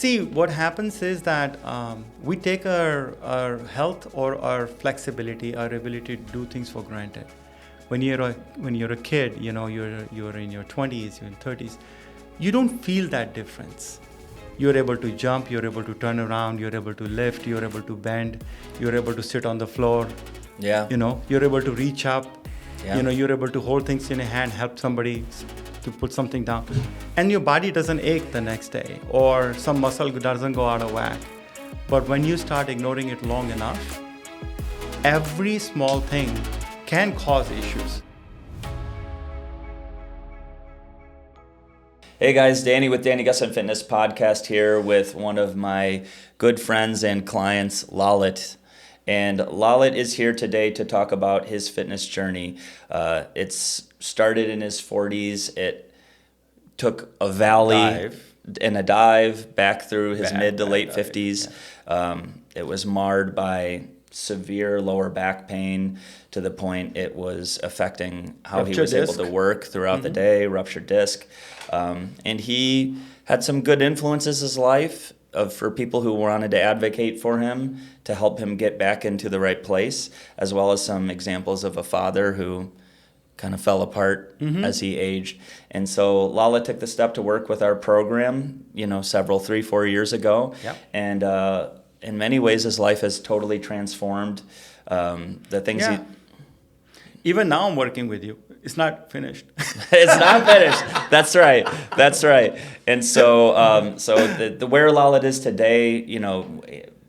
See, what happens is that we take our health or our flexibility, our ability to do things for granted. When you're a kid, you're in your 20s, you're in 30s, you don't feel that difference. You're able to jump, you're able to turn around, you're able to lift, you're able to bend, you're able to sit on the floor. Yeah. You're able to reach up. Yeah. You're able to hold things in your hand, help somebody to put something down, and your body doesn't ache the next day, or some muscle doesn't go out of whack. But when you start ignoring it long enough, every small thing can cause issues. Hey guys, Danny with Danny Gus and Fitness podcast here with one of my good friends and clients, Lalit. And Lalit is here today to talk about his fitness journey. It's started in his 40s. It took a valley and a dive back through his mid to late 50s. Yeah. It was marred by severe lower back pain to the point it was affecting how he was able to work throughout the day, ruptured disc. And he had some good influences in his life for people who wanted to advocate for him to help him get back into the right place, as well as some examples of a father who kind of fell apart as he aged. And so Lala took the step to work with our program, 3-4 years ago. Yep. And in many ways, his life has totally transformed. The things Even now I'm working with you. It's not finished. It's not finished. That's right. And so, the where Lalit is today,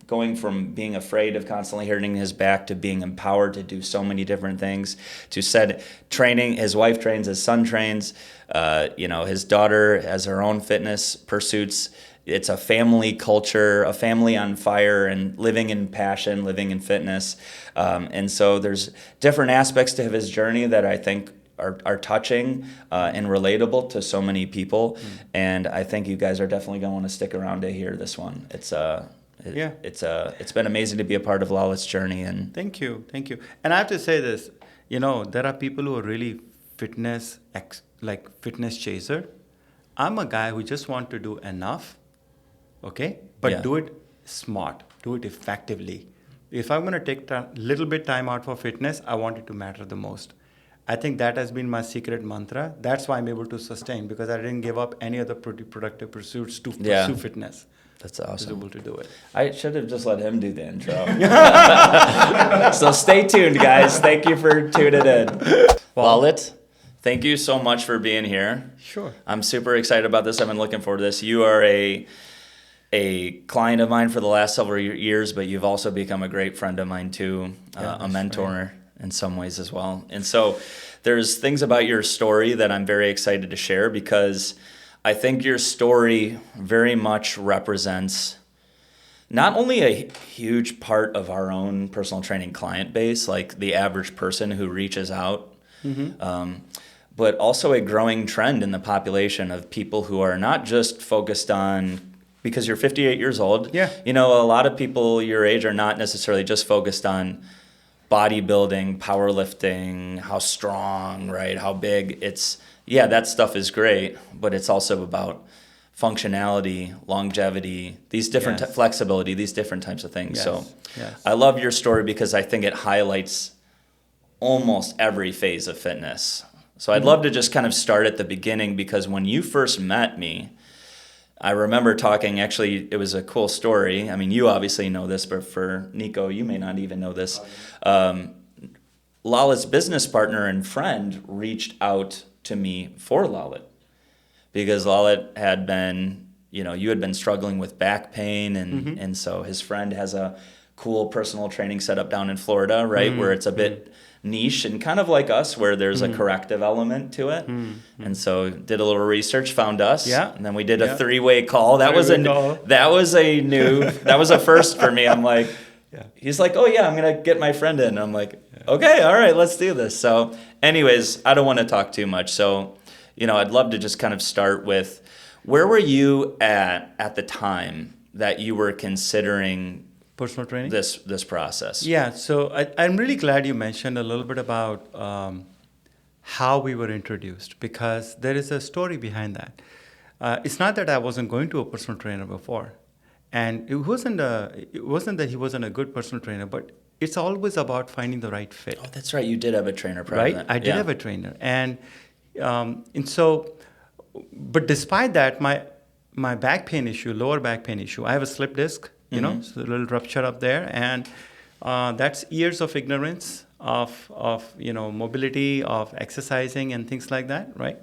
going from being afraid of constantly hurting his back to being empowered to do so many different things, to training. His wife trains, his son trains. His daughter has her own fitness pursuits. It's a family culture, a family on fire, and living in passion, living in fitness. And so there's different aspects to his journey that I think are touching and relatable to so many people. And I think you guys are definitely going to want to stick around to hear this one. It's been amazing to be a part of Lalit's journey. And Thank you. And I have to say this, there are people who are really fitness chaser. I'm a guy who just want to do enough. Okay, but do it smart, do it effectively. If I'm going to take a little bit time out for fitness, I want it to matter the most. I think that has been my secret mantra. That's why I'm able to sustain, because I didn't give up any other productive pursuits to pursue fitness. That's awesome. I was able to do it. I should have just let him do the intro. So stay tuned, guys. Thank you for tuning in. Lalit, thank you so much for being here. Sure. I'm super excited about this. I've been looking forward to this. You are a client of mine for the last several years, but you've also become a great friend of mine too, a mentor in some ways as well. And so there's things about your story that I'm very excited to share, because I think your story very much represents not only a huge part of our own personal training client base, like the average person who reaches out, but also a growing trend in the population of people who are not just focused on, because you're 58 years old. Yeah. A lot of people your age are not necessarily just focused on bodybuilding, powerlifting, how strong, right? How big. That stuff is great, but it's also about functionality, longevity, these different flexibility, these different types of things. So I love your story because I think it highlights almost every phase of fitness. So I'd love to just kind of start at the beginning, because when you first met me, I remember talking, actually, it was a cool story. I mean, you obviously know this, but for Nico, you may not even know this. Lalit's business partner and friend reached out to me for Lalit, because Lalit had been, you had been struggling with back pain, and so his friend has a cool personal training setup down in Florida, right, where it's a bit niche and kind of like us, where there's a corrective element to it. And so did a little research, found us, and then we did a 3-way call. That was a first for me. I'm like, he's like, oh yeah, I'm gonna get my friend in. I'm like, okay, all right, let's do this. So anyways, I don't want to talk too much. So, I'd love to just kind of start with, where were you at the time that you were considering personal training? This process. Yeah, so I'm really glad you mentioned a little bit about how we were introduced, because there is a story behind that. It's not that I wasn't going to a personal trainer before. And it wasn't that he wasn't a good personal trainer, but it's always about finding the right fit. Oh, that's right. You did have a trainer prior to Right? that. I did have a trainer, and so, but despite that, my back pain issue, lower back pain issue, I have a slip disc, so a little rupture up there, and that's years of ignorance of mobility, of exercising, and things like that, right?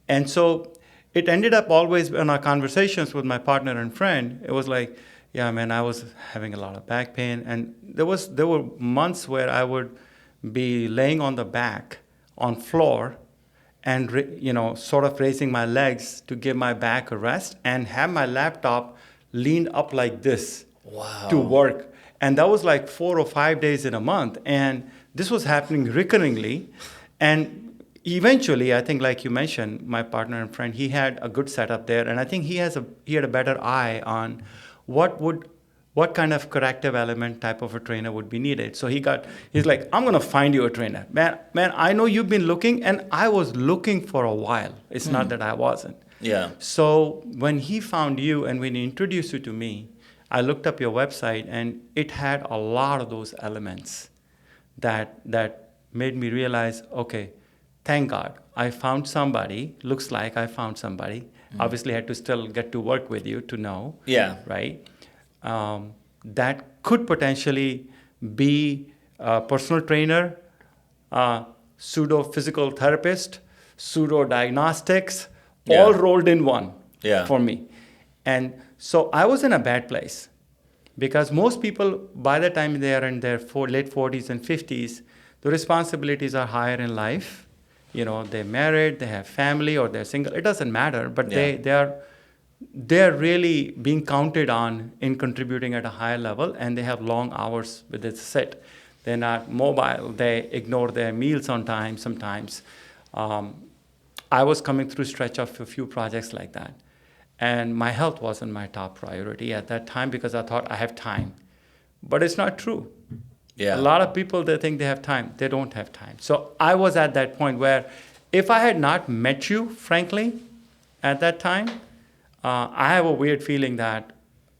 And so it ended up always in our conversations with my partner and friend. It was like, yeah, man, I was having a lot of back pain, and there were months where I would be laying on the back on floor and sort of raising my legs to give my back a rest and have my laptop leaned up like this to work. And that was like 4 or 5 days in a month, and this was happening recurringly. And eventually, I think, like you mentioned, my partner and friend, he had a good setup there, and I think he had a better eye on what kind of corrective element type of a trainer would be needed. So he's like, I'm gonna find you a trainer. Man, I know you've been looking, and I was looking for a while. It's not that I wasn't. Yeah. So when he found you and when he introduced you to me, I looked up your website, and it had a lot of those elements that made me realize, okay, thank God I found somebody. Looks like I found somebody. Obviously, I had to still get to work with you to know. Yeah. Right. That could potentially be a personal trainer, pseudo physical therapist, pseudo diagnostics, all rolled in one for me. And so I was in a bad place, because most people, by the time they are in their late 40s and 50s, the responsibilities are higher in life. They're married, they have family, or they're single. It doesn't matter, but they're really being counted on in contributing at a higher level, and they have long hours with it sit. They're not mobile. They ignore their meals on time sometimes. I was coming through stretch of a few projects like that, and my health wasn't my top priority at that time, because I thought I have time. But it's not true. Yeah. A lot of people, they think they have time. They don't have time. So I was at that point where, if I had not met you, frankly, at that time, I have a weird feeling that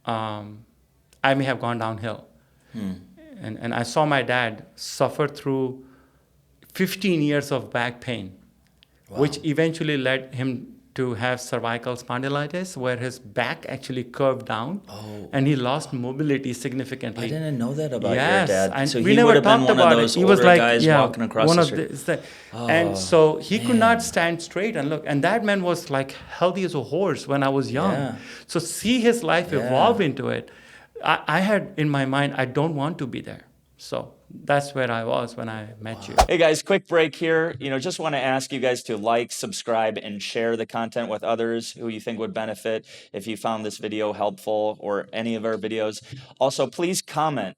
I may have gone downhill. And I saw my dad suffer through 15 years of back pain, which eventually led him to have cervical spondylitis, where his back actually curved down, and he lost mobility significantly. I didn't know that about Yes, your dad. and So we he never would have been talked one of about those it. He was older like, guys walking across one the of street. and so he could not stand straight and look. And that man was like healthy as a horse when I was young. Yeah. So see his life evolve into it. I had in my mind, I don't want to be there. So that's where I was when I met you. Hey guys, quick break here. Just want to ask you guys to like, subscribe, and share the content with others who you think would benefit if you found this video helpful, or any of our videos. Also, please comment.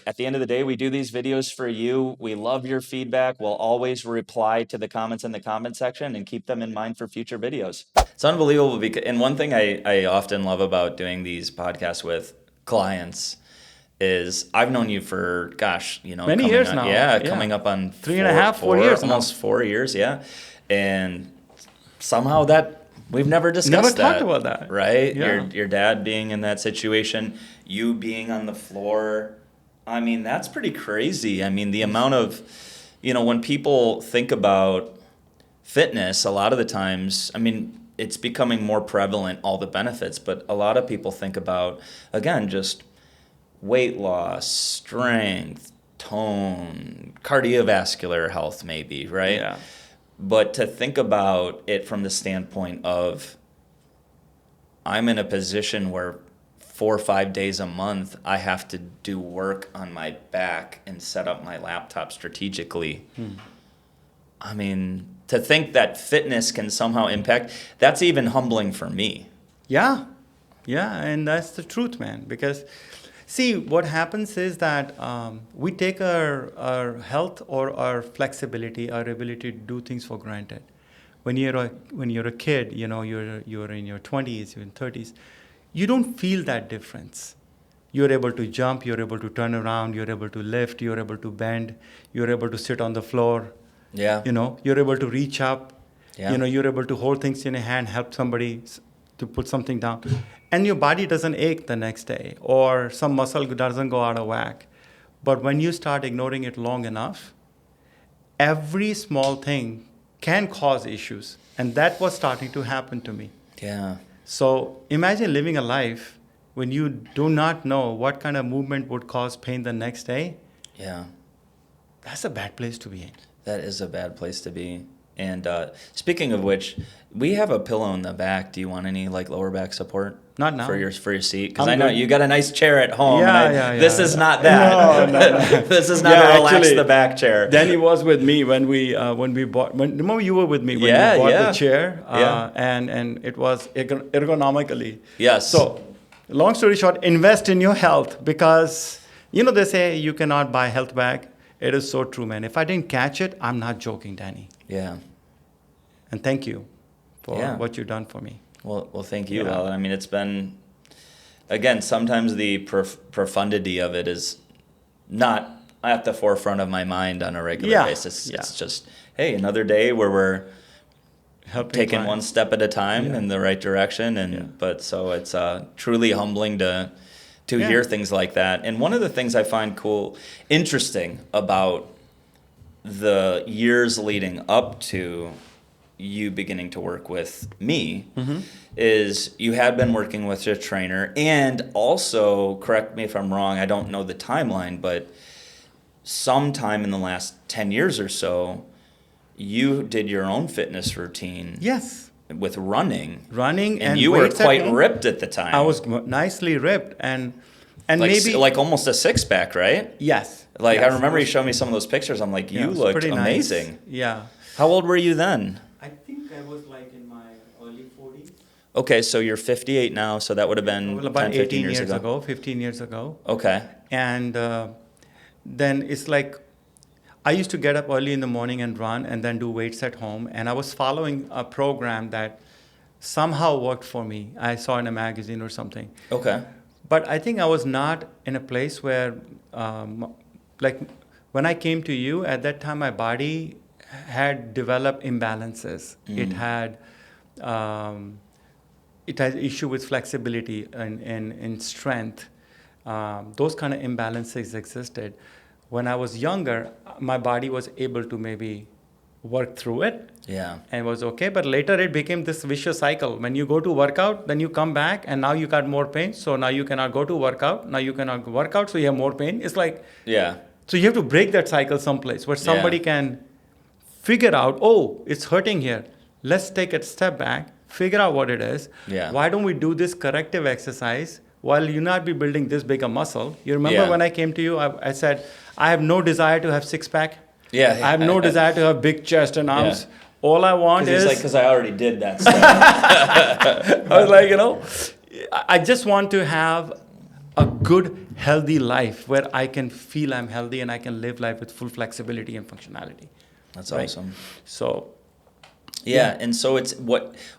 At the end of the day, we do these videos for you. We love your feedback. We'll always reply to the comments in the comment section and keep them in mind for future videos. It's unbelievable, and one thing I often love about doing these podcasts with clients is I've known you for, many years now. Yeah, coming up on 4 years, almost 4 years, yeah. And somehow that we've never discussed Never that. talked about that. Right? Yeah. Your dad being in that situation, you being on the floor. I mean, that's pretty crazy. I mean, the amount of, when people think about fitness, a lot of the times, I mean, it's becoming more prevalent, all the benefits, but a lot of people think about, again, just weight loss, strength, tone, cardiovascular health maybe, right? Yeah. But to think about it from the standpoint of, I'm in a position where 4 or 5 days a month, I have to do work on my back and set up my laptop strategically. I mean, to think that fitness can somehow impact, that's even humbling for me. Yeah, and that's the truth, man. Because, see, what happens is that we take our health or our flexibility, our ability to do things for granted. When you're a kid, you're in your 20s, you're in 30s, you don't feel that difference. You're able to jump, you're able to turn around, you're able to lift, you're able to bend, you're able to sit on the floor. Yeah. You're able to reach up. Yeah. You're able to hold things in your hand, help somebody to put something down. and your body doesn't ache the next day, or some muscle doesn't go out of whack. But when you start ignoring it long enough, every small thing can cause issues. And that was starting to happen to me. Yeah. So imagine living a life when you do not know what kind of movement would cause pain the next day. Yeah. That's a bad place to be in. That is a bad place to be. And speaking of which, we have a pillow in the back. Do you want any like lower back support? Not now. For your seat, because I'm I know good. you got a nice chair at home. Yeah, and yeah, This yeah, is yeah. not that. No. This is not Yeah, a relax actually, the back chair. Danny was with me when we bought. Remember you were with me when Yeah, we bought yeah. the chair, Yeah. and it was ergonomically. Yes. So, long story short, invest in your health, because they say you cannot buy health back. It is so true, man. If I didn't catch it, I'm not joking, Danny. Yeah. And thank you for Yeah. what you've done for me. Well, thank you, Yeah. Lalit. I mean, it's been, again, sometimes the profundity of it is not at the forefront of my mind on a regular Yeah. basis. Yeah. It's just, hey, another day where we're Helping taking clients. one step at a time Yeah. in the right direction. And Yeah. but so it's truly humbling to Yeah. hear things like that. And one of the things I find interesting about the years leading up to you beginning to work with me is you had been working with a trainer, and also, correct me if I'm wrong, I don't know the timeline, but sometime in the last 10 years or so, you did your own fitness routine. Yes. With running. And you were weights at quite home. ripped at the time. I was nicely ripped, and like, maybe like almost a six pack, right? yes. Like yes. I remember you showing me some of those pictures. I'm like, Yeah, you it was looked pretty amazing. Nice. Yeah. How old were you then? I think I was like in my early 40s. Okay, so you're 58 now, so that would have been Well, about 10, 15 18 years years ago. ago, 15 years ago. Okay. And then it's like I used to get up early in the morning and run and then do weights at home. And I was following a program that somehow worked for me. I saw in a magazine or something. Okay. But I think I was not in a place where, like, when I came to you, at that time, my body had developed imbalances. It had issue with flexibility and strength. Those kind of imbalances existed. When I was younger, my body was able to maybe work through it. Yeah. And it was okay. But later it became this vicious cycle. When you go to workout, then you come back and now you got more pain. So now you cannot go to workout. Now you cannot work out, so you have more pain. It's like, Yeah. so you have to break that cycle someplace where somebody Yeah. can figure out, oh, it's hurting here. Let's take a step back, figure out what it is. Yeah. Why don't we do this corrective exercise while you not be building this big a muscle? You remember Yeah. when I came to you, I said, I have no desire to have six pack. Yeah. I have no desire to have big chest and arms. Yeah. All I want is, Because I already did that stuff. I was like, I just want to have a good, healthy life where I can feel I'm healthy and I can live life with full flexibility and functionality. That's Right. awesome. So, Yeah, and so it's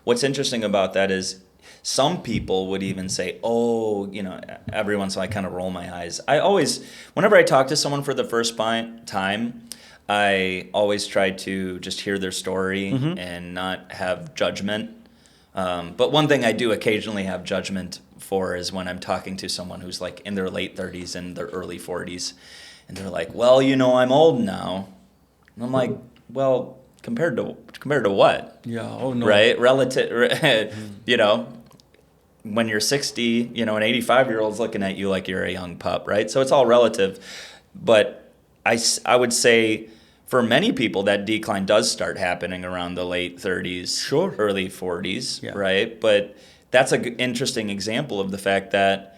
what's interesting about that is some people would even say, oh, every once in a while I kind of roll my eyes. Whenever I talk to someone for the first time, I always try to just hear their story and not have judgment. But one thing I do occasionally have judgment for is when I'm talking to someone who's like in their late 30s and their early 40s, and they're like, well, I'm old now. And I'm like, well, compared to what? yeah, oh no. Right? Relative, when you're 60, an 85-year-old's looking at you like you're a young pup, right? So it's all relative. But I would say for many people that decline does start happening around the late 30s, Sure. early 40s, Yeah. right? But that's an interesting example of the fact that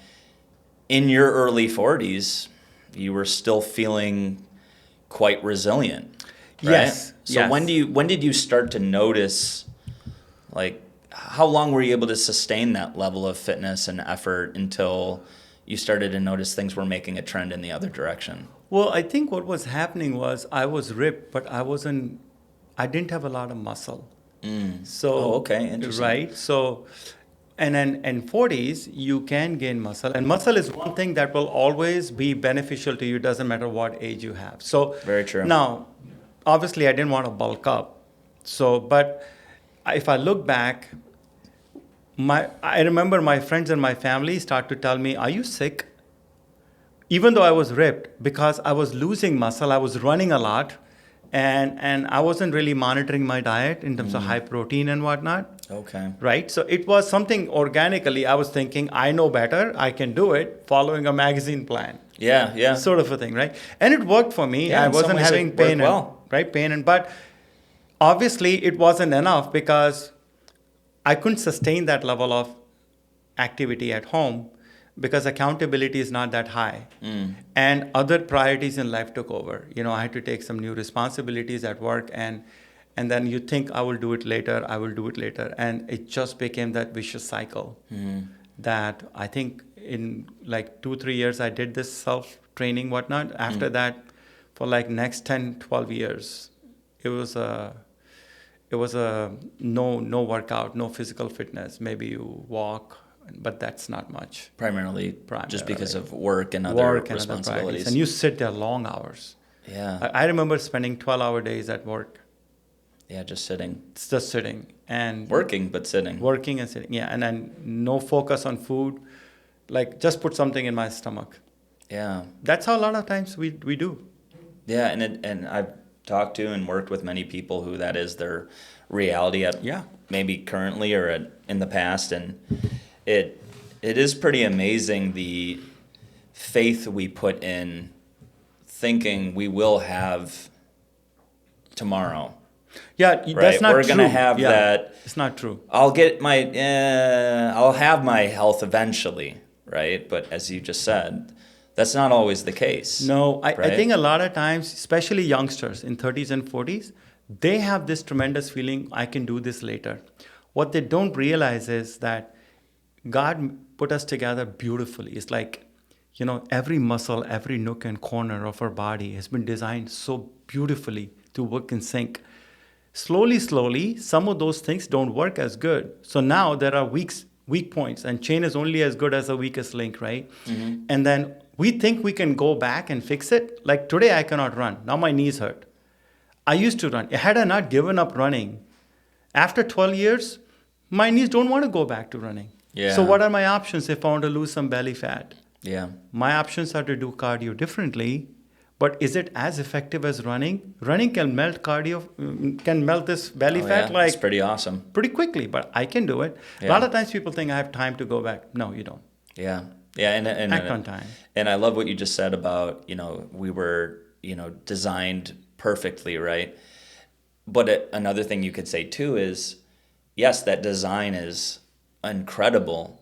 in your early 40s, you were still feeling quite resilient. Right? Yes. So yes. when did you start to notice, like, how long were you able to sustain that level of fitness and effort until you started to notice things were making a trend in the other direction? Well, I think what was happening was I was ripped, but I didn't have a lot of muscle. So, okay, interesting. Right. So, and then in 40s, you can gain muscle. And muscle is one thing that will always be beneficial to you, doesn't matter what age you have. So, Very true. Now, obviously, I didn't want to bulk up. So, but if I look back, I remember my friends and my family start to tell me, "Are you sick?" Even though I was ripped, because I was losing muscle, I was running a lot, and I wasn't really monitoring my diet in terms of high protein and whatnot. Okay. Right? So it was something organically. I was thinking, I know better. I can do it, following a magazine plan, Yeah, yeah. sort of a thing, right? And it worked for me. Yeah, I in some wasn't ways it having worked pain, well. right? But obviously it wasn't enough because I couldn't sustain that level of activity at home because accountability is not that high. And other priorities in life took over. I had to take some new responsibilities at work, and then you think, I will do it later, I will do it later. And it just became that vicious cycle that I think in like 2-3 years I did this self-training, whatnot. After that, for like next 10, 12 years, it was a no workout, no physical fitness. Maybe you walk, but that's not much. Primarily just because Primarily. of work and other Work and other priorities. responsibilities. And you sit there long hours. Yeah. I remember spending 12-hour days at work. Yeah, just sitting. It's just sitting and Working, but sitting. working and sitting. Yeah, and then no focus on food. Like, just put something in my stomach. Yeah. That's how a lot of times we do. Yeah, and I've talked to and worked with many people who that is their reality at Yeah. maybe currently or in the past, and it is pretty amazing the faith we put in thinking we will have tomorrow. Yeah, Right? that's not We're true. gonna have Yeah, that. It's not true. I'll have my health eventually, right? But as you just said, that's not always the case. No, I right? think a lot of times, especially youngsters in 30s and 40s, they have this tremendous feeling, I can do this later. What they don't realize is that God put us together beautifully. It's like, every muscle, every nook and corner of our body has been designed so beautifully to work in sync. Slowly, some of those things don't work as good. So now there are weak points, and chain is only as good as the weakest link, right? And then we think we can go back and fix it. Like today, I cannot run. Now my knees hurt. I used to run. Had I not given up running, after 12 years, my knees don't want to go back to running. Yeah. So what are my options if I want to lose some belly fat? Yeah. My options are to do cardio differently. But is it as effective as running? Running can melt can melt this belly fat Yeah. It's pretty awesome. pretty quickly, but I can do it. A Yeah. lot of times people think I have time to go back. No, you don't. Yeah. Yeah. And Act on time. And I love what you just said about, we were, designed perfectly, right? But another thing you could say too is, yes, that design is incredible,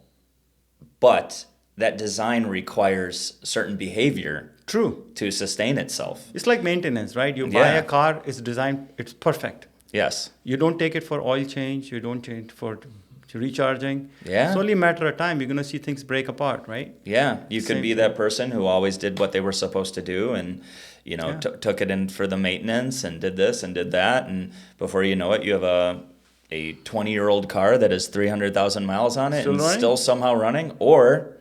but that design requires certain behavior True. to sustain itself. It's like maintenance, right? You buy Yeah. a car, it's designed, it's perfect. Yes. You don't take it for oil change, you don't change for recharging. Yeah. It's only a matter of time. You're going to see things break apart, right? Yeah, you could Same be thing. that person who always did what they were supposed to do and, Yeah. took it in for the maintenance and did this and did that. And before you know it, you have a 20-year-old car that has 300,000 miles on it Still and running? still somehow running. Or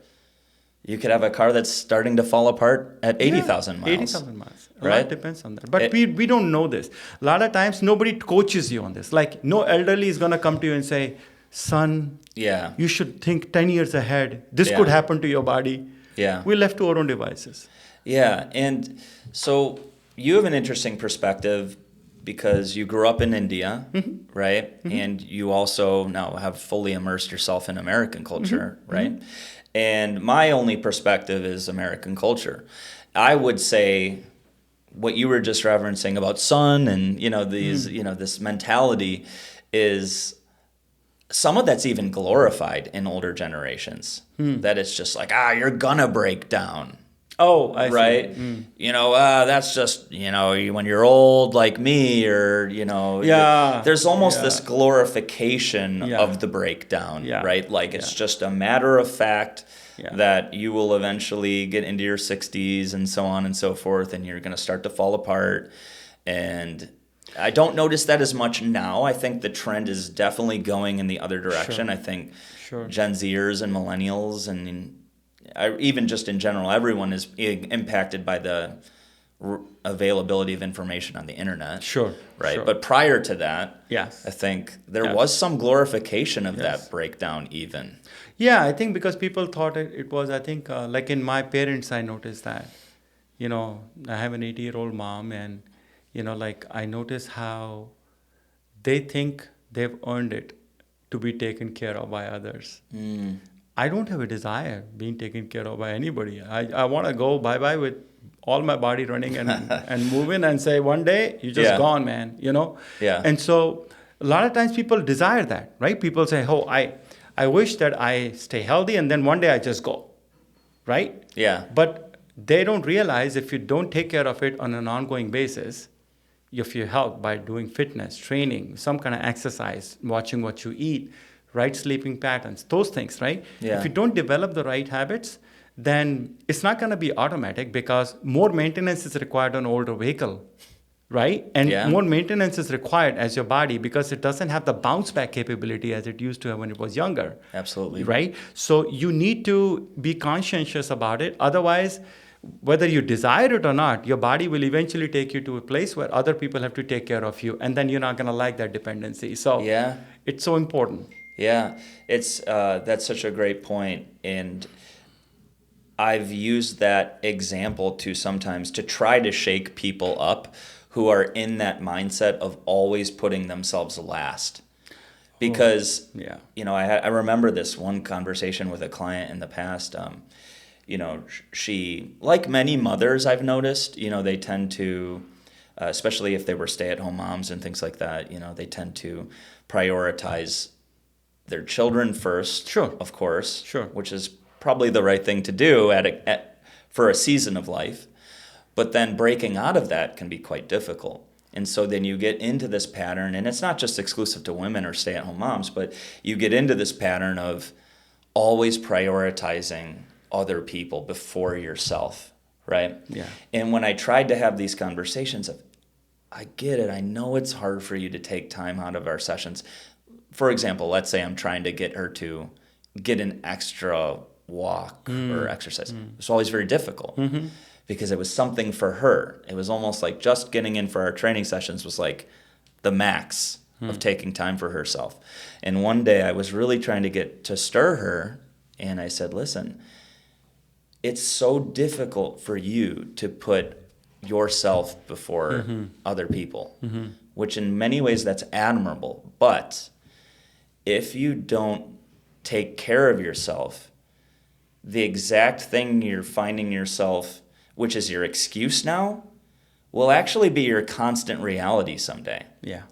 you could have a car that's starting to fall apart at 80,000 miles. 80,000 miles. A Right? lot depends on that. But we don't know this. A lot of times, nobody coaches you on this. Like, no elderly is going to come to you and say, son, Yeah. you should think 10 years ahead. This Yeah. could happen to your body. Yeah. We're left to our own devices. Yeah, and so you have an interesting perspective because you grew up in India, right? And you also now have fully immersed yourself in American culture, right? And my only perspective is American culture. I would say what you were just referencing about sun and these this mentality is some of that's even glorified in older generations. That it's just like, you're gonna break down. Oh, I see. Right? That's just, when you're old like me or, Yeah. there's almost Yeah. this glorification Yeah. of the breakdown, Yeah. right? Like it's Yeah. just a matter of fact Yeah. that you will eventually get into your 60s and so on and so forth, and you're going to start to fall apart. And I don't notice that as much now. I think the trend is definitely going in the other direction. Sure. I think Sure. Gen Zers and millennials and even just in general, everyone is impacted by the availability of information on the internet. Sure. Right. Sure. But prior to that, Yes. I think there Yes. was some glorification of Yes. that breakdown even. Yeah, I think because people thought it was, I think, like in my parents, I noticed that, I have an 80-year-old mom, and, like I notice how they think they've earned it to be taken care of by others. I don't have a desire being taken care of by anybody. I want to go bye-bye with all my body running and moving and say, one day, you're just Yeah. gone, man, Yeah. And so a lot of times people desire that, right? People say, oh, I wish that I stay healthy and then one day I just go, right? Yeah. But they don't realize if you don't take care of it on an ongoing basis, of your health by doing fitness, training, some kind of exercise, watching what you eat, right sleeping patterns, those things, right? Yeah. If you don't develop the right habits, then it's not going to be automatic because more maintenance is required on older vehicle, right? And Yeah. more maintenance is required as your body because it doesn't have the bounce back capability as it used to have when it was younger. Absolutely. Right? So you need to be conscientious about it. Otherwise, whether you desire it or not, your body will eventually take you to a place where other people have to take care of you, and then you're not going to like that dependency. So Yeah. it's so important. Yeah, it's that's such a great point, and I've used that example to sometimes to try to shake people up who are in that mindset of always putting themselves last. Because Yeah. I remember this one conversation with a client in the past. She, like many mothers, I've noticed, they tend to, especially if they were stay-at-home moms and things like that, they tend to prioritize their children first, Sure. of course, Sure. which is probably the right thing to do for a season of life. But then breaking out of that can be quite difficult. And so then you get into this pattern, and it's not just exclusive to women or stay-at-home moms, but you get into this pattern of always prioritizing other people before yourself, right? Yeah. And when I tried to have these conversations of, I get it, I know it's hard for you to take time out of our sessions. For example, let's say I'm trying to get her to get an extra walk or exercise. It's always very difficult because it was something for her. It was almost like just getting in for our training sessions was like the max of taking time for herself. And one day I was really trying to get to stir her, and I said, listen, it's so difficult for you to put yourself before other people, which in many ways that's admirable. But if you don't take care of yourself, the exact thing you're finding yourself, which is your excuse now, will actually be your constant reality someday. Yeah.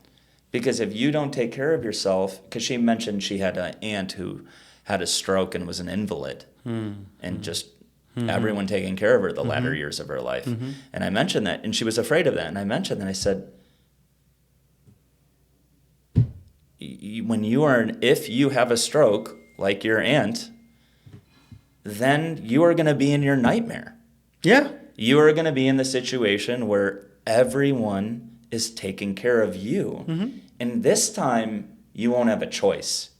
Because if you don't take care of yourself, because she mentioned she had an aunt who had a stroke and was an invalid, and just everyone taking care of her the latter years of her life. And I mentioned that, and she was afraid of that. And I mentioned that, I said, if you have a stroke like your aunt, then you are going to be in your nightmare. Yeah. You are going to be in the situation where everyone is taking care of you. And this time, you won't have a choice.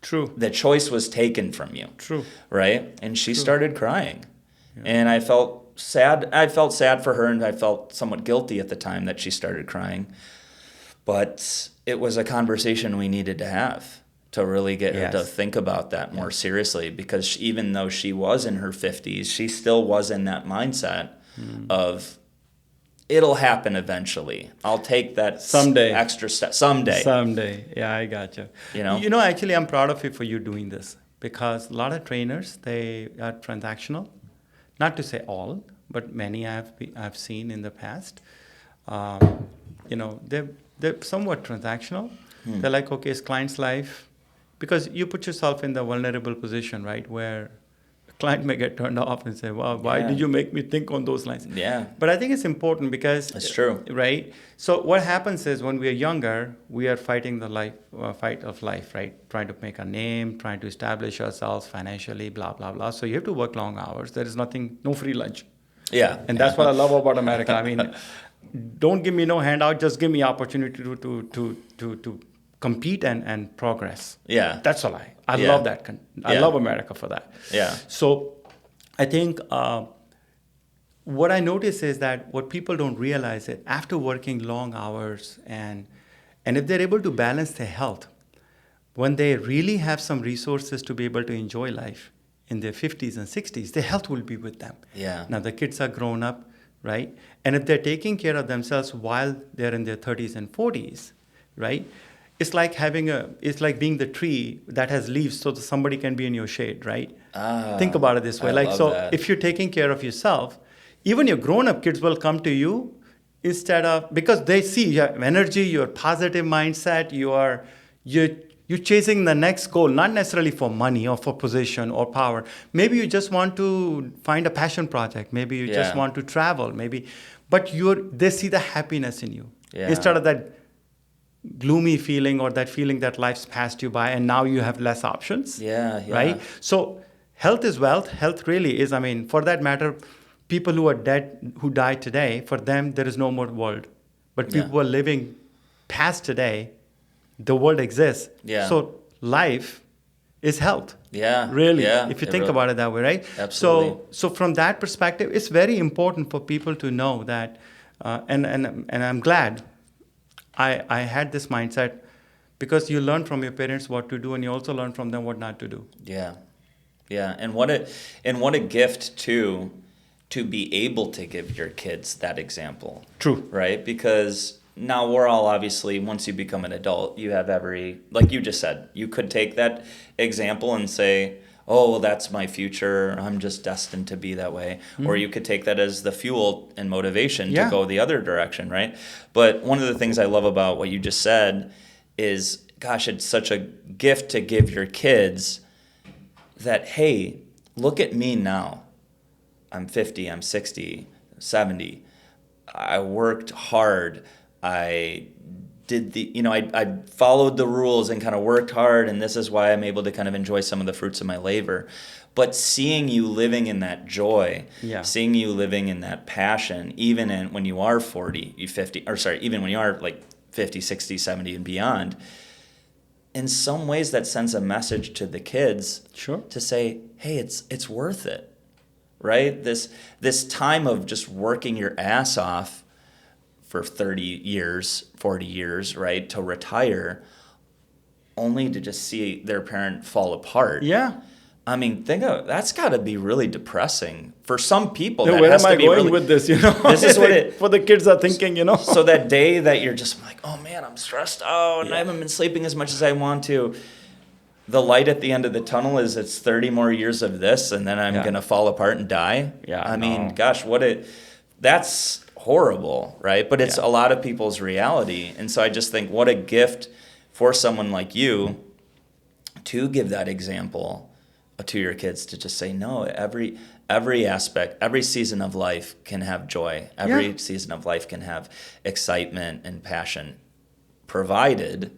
True. The choice was taken from you. True. Right? And she started crying. Yeah. And I felt sad. I felt sad for her, and I felt somewhat guilty at the time that she started crying. But it was a conversation we needed to have to really get her to think about that more seriously, because even though she was in her 50s, she still was in that mindset of, it'll happen eventually. I'll take that extra step someday. Someday. Yeah, I gotcha. Actually, I'm proud of you for you doing this, because a lot of trainers, they are transactional. Not to say all, but many I've seen in the past. They're somewhat transactional. They're like, okay, it's client's life. Because you put yourself in the vulnerable position, right, where a client may get turned off and say, wow, why did you make me think on those lines? Yeah. But I think it's important because... That's true. Right? So what happens is when we are younger, we are fighting the fight of life, right? Trying to make a name, trying to establish ourselves financially, blah, blah, blah. So you have to work long hours. There is no free lunch. Yeah. And that's what I love about America. I mean, don't give me no handout, just give me opportunity to compete and progress. Yeah. That's all I love that. I love America for that. Yeah. So I think what I notice is that what people don't realize is after working long hours and if they're able to balance their health, when they really have some resources to be able to enjoy life in their 50s and 60s, their health will be with them. Yeah. Now the kids are grown up, right? And if they're taking care of themselves while they're in their 30s and 40s, right? It's like being the tree that has leaves so that somebody can be in your shade, right? Think about it this way. I love that. If you're taking care of yourself, even your grown-up kids will come to you instead of, because they see your energy, your positive mindset, you're chasing the next goal, not necessarily for money or for position or power. Maybe you just want to find a passion project. Maybe you just Yeah. want to travel. But they see the happiness in you Yeah. instead of that gloomy feeling or that feeling that life's passed you by and now you have less options. Yeah, yeah. Right? So health is wealth. Health really is. I mean, for that matter, people who are dead, who die today, for them there is no more world. But people Yeah. who are living past today, the world exists. Yeah. So life is health. Yeah. Really, Yeah. if you It think really- about it that way, right? Absolutely. So from that perspective, it's very important for people to know that, and I'm glad I had this mindset because you learn from your parents what to do and you also learn from them what not to do. Yeah. Yeah. And what a gift too, to be able to give your kids that example. True. Right? Because now we're all obviously, once you become an adult, you have like you just said, you could take that example and say, oh, well, that's my future. I'm just destined to be that way. Mm-hmm. Or you could take that as the fuel and motivation Yeah. to go the other direction, right? But one of the things I love about what you just said is, gosh, it's such a gift to give your kids that, hey, look at me now. I'm 50, I'm 60, 70. I worked hard. I did I followed the rules and kind of worked hard, and this is why I'm able to kind of enjoy some of the fruits of my labor. But seeing you living in that joy, Yeah. seeing you living in that passion, even when you are 40, even when you are like 50, 60, 70 and beyond, in some ways that sends a message to the kids Sure. to say, hey, it's worth it, right? This time of just working your ass off for 30 years, 40 years, right, to retire, only to just see their parent fall apart. Yeah. I mean, that's got to be really depressing for some people. No, That where has am to I be going really, with this? You know, This is what it. for the kids are thinking. You know, So that day that you're just like, oh man, I'm stressed out and Yeah. I haven't been sleeping as much as I want to. The light at the end of the tunnel is it's 30 more years of this, and then I'm Yeah. gonna fall apart and die. Yeah, I mean, no. gosh, that's horrible, right? But it's Yeah. a lot of people's reality, and so I just think what a gift for someone like you to give that example to your kids, to just say, no, every aspect, every season of life can have joy. Every Yeah. season of life can have excitement and passion, provided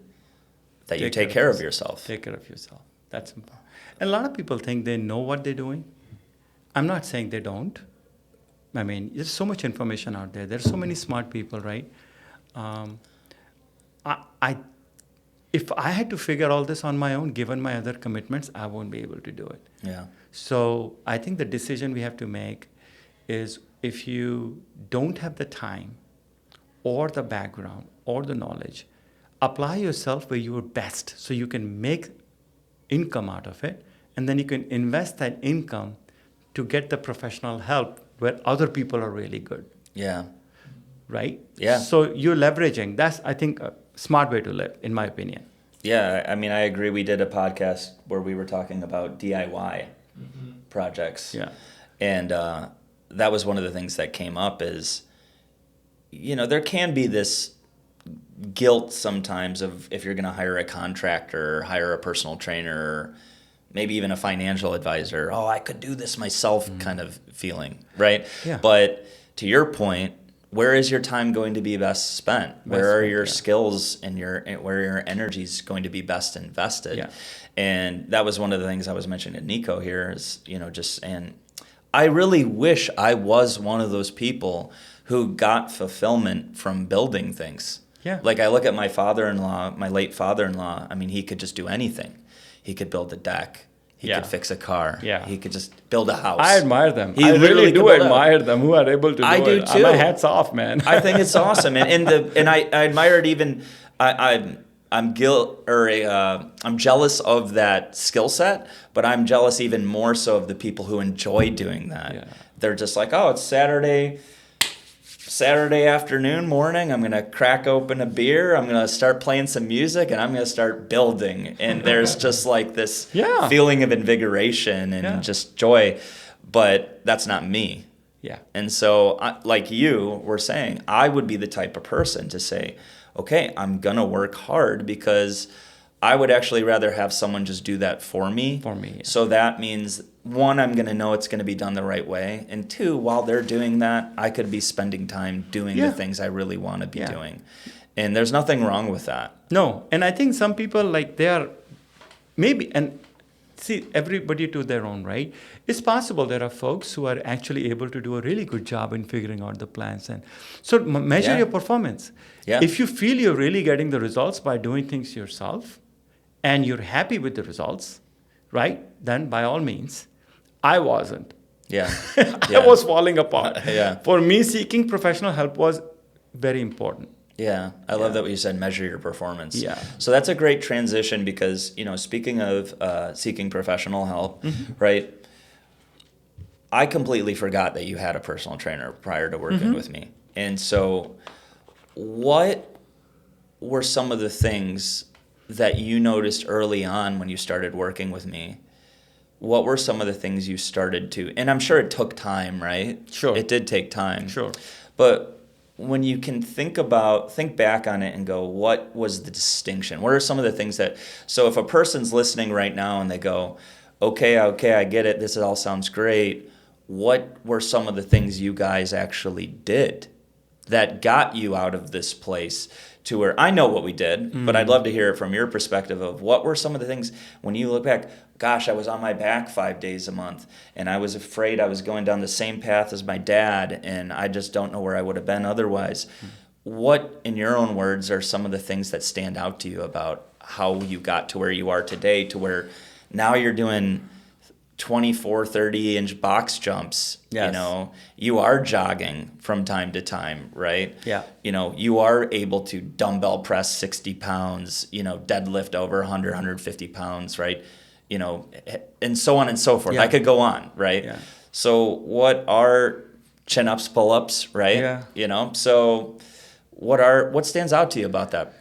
that you take care of yourself. Take care of yourself. That's important. And a lot of people think they know what they're doing. I'm not saying they don't. I mean, there's so much information out there. There's so many smart people, right? If I had to figure all this on my own, given my other commitments, I won't be able to do it. Yeah. So I think the decision we have to make is if you don't have the time or the background or the knowledge, apply yourself where you are best so you can make income out of it, and then you can invest that income to get the professional help where other people are really good, Yeah. right? Yeah. So you're leveraging. That's, I think, a smart way to live, in my opinion. Yeah, I mean, I agree. We did a podcast where we were talking about DIY projects. Yeah. And that was one of the things that came up is, there can be this guilt sometimes of if you're going to hire a contractor or hire a personal trainer or maybe even a financial advisor, oh, I could do this myself kind of feeling, right? Yeah. But to your point, where is your time going to be best spent? Where are your skills and where your energy is going to be best invested? Yeah. And that was one of the things I was mentioning to Nico here is, and I really wish I was one of those people who got fulfillment from building things. Yeah. Like I look at my father-in-law, my late father-in-law, I mean, he could just do anything. He could build a deck. He Yeah. could fix a car. Yeah. He could just build a house. I admire them. He I literally really could do build a- admire them who are able to do I do it. too. My hat's off, man. I think it's awesome, and I admire it even. I'm jealous of that skill set, but I'm jealous even more so of the people who enjoy doing that. Yeah. They're just like, oh, it's Saturday afternoon, morning. I'm gonna crack open a beer. I'm gonna start playing some music, and I'm gonna start building. And there's just like this Yeah. feeling of invigoration and Yeah. just joy. But that's not me. Yeah. And so, like you were saying, I would be the type of person to say, okay, I'm going to work hard, because I would actually rather have someone just do that for me. For me, yeah. So that means, one, I'm going to know it's going to be done the right way. And two, while they're doing that, I could be spending time doing Yeah. the things I really want to be Yeah. doing. And there's nothing wrong with that. No, and I think some people, like, they are maybe, and see, everybody to their own, right? It's possible there are folks who are actually able to do a really good job in figuring out the plans, and so measure Yeah. your performance. Yeah. If you feel you're really getting the results by doing things yourself, and you're happy with the results, right? Then by all means. I wasn't. Yeah. I was falling apart. Yeah. For me, seeking professional help was very important. Yeah, I love that what you said, measure your performance. Yeah. So that's a great transition, because, speaking of seeking professional help, right, I completely forgot that you had a personal trainer prior to working with me. And so what were some of the things that you noticed early on when you started working with me? What were some of the things you started to, and I'm sure it took time, right? Sure. It did take time. Sure. But when you can think back on it and go, what was the distinction? What are some of the things so if a person's listening right now and they go, okay, I get it, this all sounds great, what were some of the things you guys actually did that got you out of this place to where, I know what we did, but I'd love to hear it from your perspective of what were some of the things when you look back, gosh, I was on my back 5 days a month, and I was afraid I was going down the same path as my dad, and I just don't know where I would have been otherwise. What, in your own words, are some of the things that stand out to you about how you got to where you are today, to where now you're doing 24, 30-inch box jumps? Yes. You are jogging from time to time, right? Yeah. You are able to dumbbell press 60 pounds, deadlift over 100, 150 pounds, right? And so on and so forth. Yeah. I could go on, right? Yeah. So what are chin-ups, pull-ups, right? Yeah. So what stands out to you about that?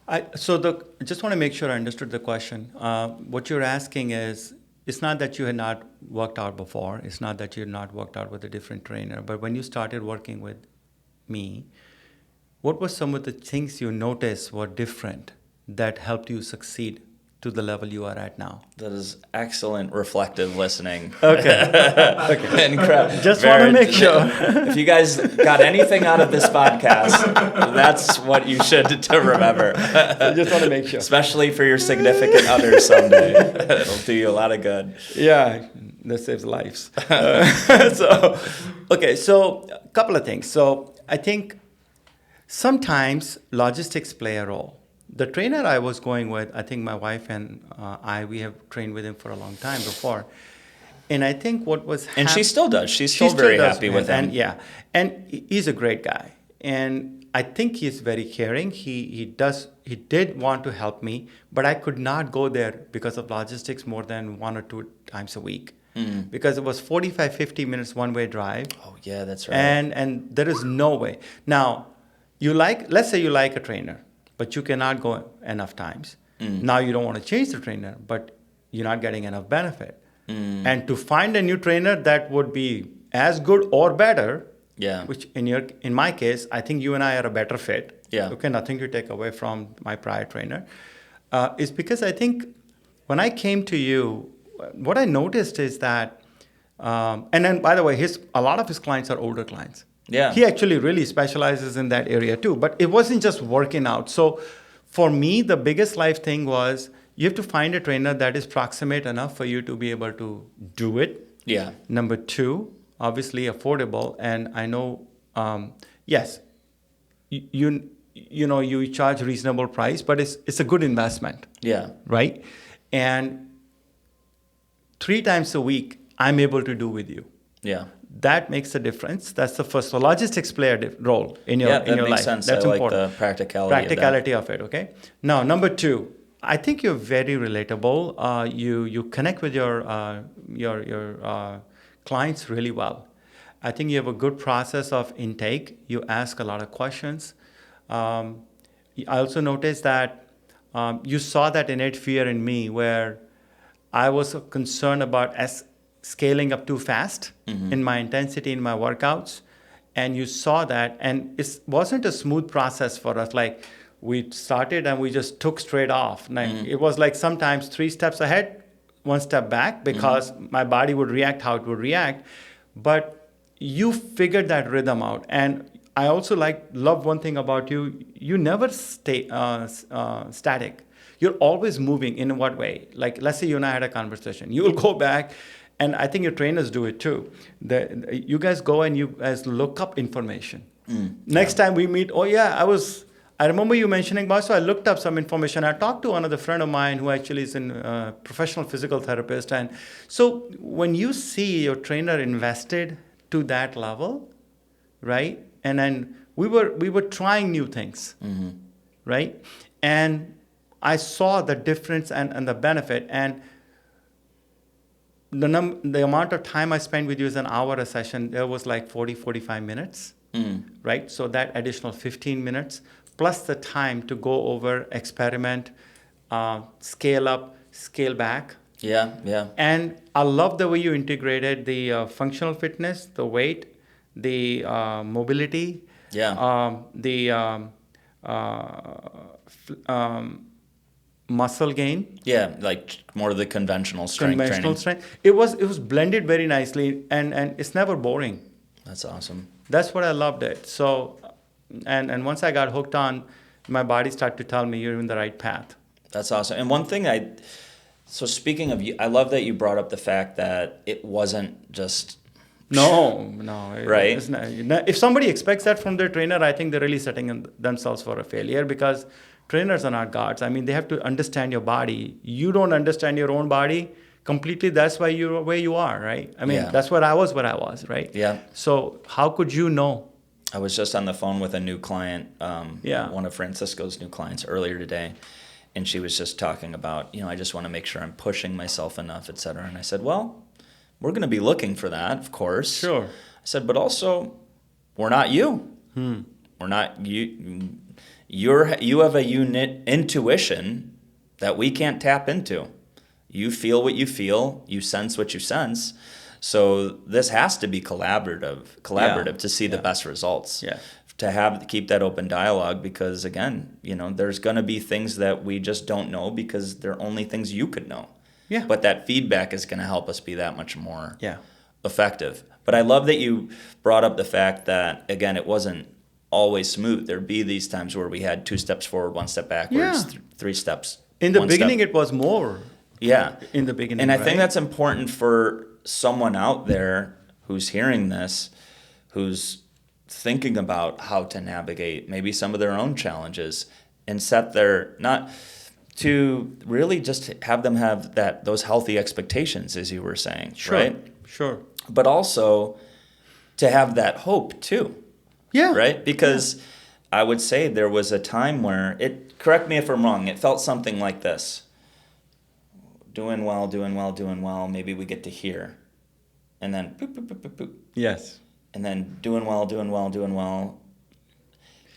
I just want to make sure I understood the question. What you're asking is, it's not that you had not worked out before. It's not that you had not worked out with a different trainer. But when you started working with me, what were some of the things you noticed were different that helped you succeed to the level you are at now? That is excellent reflective listening. Okay. Incredible. Just want to make sure. If you guys got anything out of this podcast, that's what you should to remember. I just want to make sure. Especially for your significant other someday. It'll do you a lot of good. Yeah, that saves lives. So a couple of things. So I think sometimes logistics play a role. The trainer I was going with, I think my wife and we have trained with him for a long time before. And I think what was and she still does. She's still very happy with him. And he's a great guy. And I think he's very caring. He did want to help me, but I could not go there because of logistics more than 1 or 2 times a week. Because it was 45, 50 minutes one-way drive. Oh, yeah, that's right. And there is no way. Now, let's say you like a trainer, but you cannot go enough times. Now you don't want to change the trainer, but you're not getting enough benefit. And to find a new trainer that would be as good or better, which in my case, I think you and I are a better fit. Yeah. Okay, nothing to take away from my prior trainer. Is because I think when I came to you, what I noticed is that, and then by the way, a lot of his clients are older clients. Yeah. He actually really specializes in that area too. But it wasn't just working out. So for me, the biggest life thing was you have to find a trainer that is proximate enough for you to be able to do it. Yeah. Number 2, obviously affordable. And I know, yes, you charge reasonable price, but it's a good investment. Yeah. Right? And 3 times a week, I'm able to do with you. Yeah. That makes a difference. That's the first. So logistics play a role in your Yeah, that makes life. sense. That's I like important. the practicality Of it. Okay. Now, number 2, I think you're very relatable. You connect with your clients really well. I think you have a good process of intake. You ask a lot of questions. Um, I also noticed that you saw that innate fear in me where I was concerned about scaling up too fast in my intensity in my workouts. And you saw that, and it wasn't a smooth process for us. Like we started and we just took straight off. Like, it was like sometimes 3 steps ahead, 1 step back, because my body would react how it would react. But you figured that rhythm out. And I also love one thing about you. You never stay static. You're always moving. In what way? Like, let's say you and I had a conversation. You will go back, and I think your trainers do it too. You guys go and you guys look up information. Next time we meet, oh yeah, I remember you mentioning about, so I looked up some information. I talked to another friend of mine who actually is a professional physical therapist. And so when you see your trainer invested to that level, right? And then we were trying new things, right? And I saw the difference and the benefit. And the amount of time I spent with you is an hour a session. There was like 45 minutes, right? So that additional 15 minutes, plus the time to go over, experiment, scale up, scale back. Yeah, yeah. And I love the way you integrated the functional fitness, the weight, the mobility, the muscle gain. Yeah, like more of the conventional strength training. It was blended very nicely, and it's never boring. That's awesome. That's what I loved it. So, and once I got hooked on, my body started to tell me you're in the right path. That's awesome. And one thing so speaking of you, I love that you brought up the fact that it wasn't just... No. Right? It's not, if somebody expects that from their trainer, I think they're really setting themselves for a failure, because trainers are not gods. I mean, they have to understand your body. You don't understand your own body completely. That's why you're where you are, right? I mean, that's what I was, right? Yeah. So how could you know? I was just on the phone with a new client, one of Francisco's new clients earlier today, and she was just talking about, I just want to make sure I'm pushing myself enough, et cetera. And I said, well, we're going to be looking for that, of course. Sure. I said, but also, we're not you. We're not you. You have a intuition that we can't tap into. You feel what you feel. You sense what you sense. So this has to be collaborative to see the best results. Yeah. To keep that open dialogue, because again, there's going to be things that we just don't know because they're only things you could know. Yeah. But that feedback is going to help us be that much more effective. But I love that you brought up the fact that, again, it wasn't always smooth. There'd be these times where we had 2 steps forward, 1 step backwards, 3 steps. In the beginning, it was more. Yeah. In the beginning, and I think that's important for someone out there who's hearing this, who's thinking about how to navigate maybe some of their own challenges, and not to really just have them have those healthy expectations, as you were saying, right? Sure. But also to have that hope too. Yeah. Right? Because I would say there was a time where correct me if I'm wrong, it felt something like this. Doing well, maybe we get to here. And then boop, boop, boop, boop, boop. Yes. And then doing well.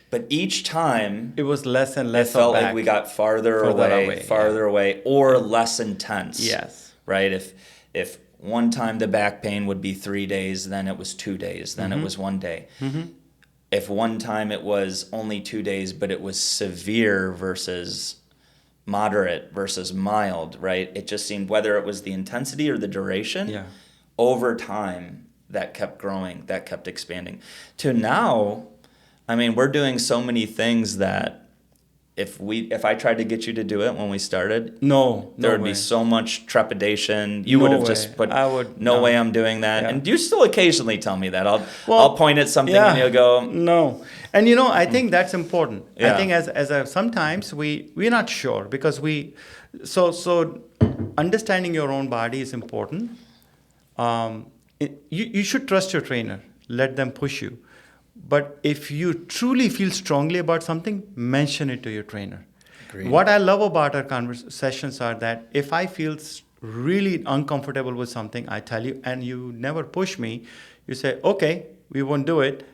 But each time it was less and less. It felt like we got farther away, or less intense. Yes. Right? If one time the back pain would be 3 days, then it was 2 days, then it was 1 day. If one time it was only 2 days, but it was severe versus moderate versus mild, right? It just seemed, whether it was the intensity or the duration, over time, that kept growing, that kept expanding. To now, I mean, we're doing so many things that if I tried to get you to do it when we started, there would be so much trepidation. You would have just put, no way I'm doing that. Yeah. And you still occasionally tell me that. I'll point at something and you'll go, no. And I think that's important. Yeah. I think as sometimes we're not sure, because so understanding your own body is important. You should trust your trainer. Let them push you. But if you truly feel strongly about something, mention it to your trainer. Agreed. What I love about our sessions are that if I feel really uncomfortable with something, I tell you, and you never push me. You say, okay, we won't do it.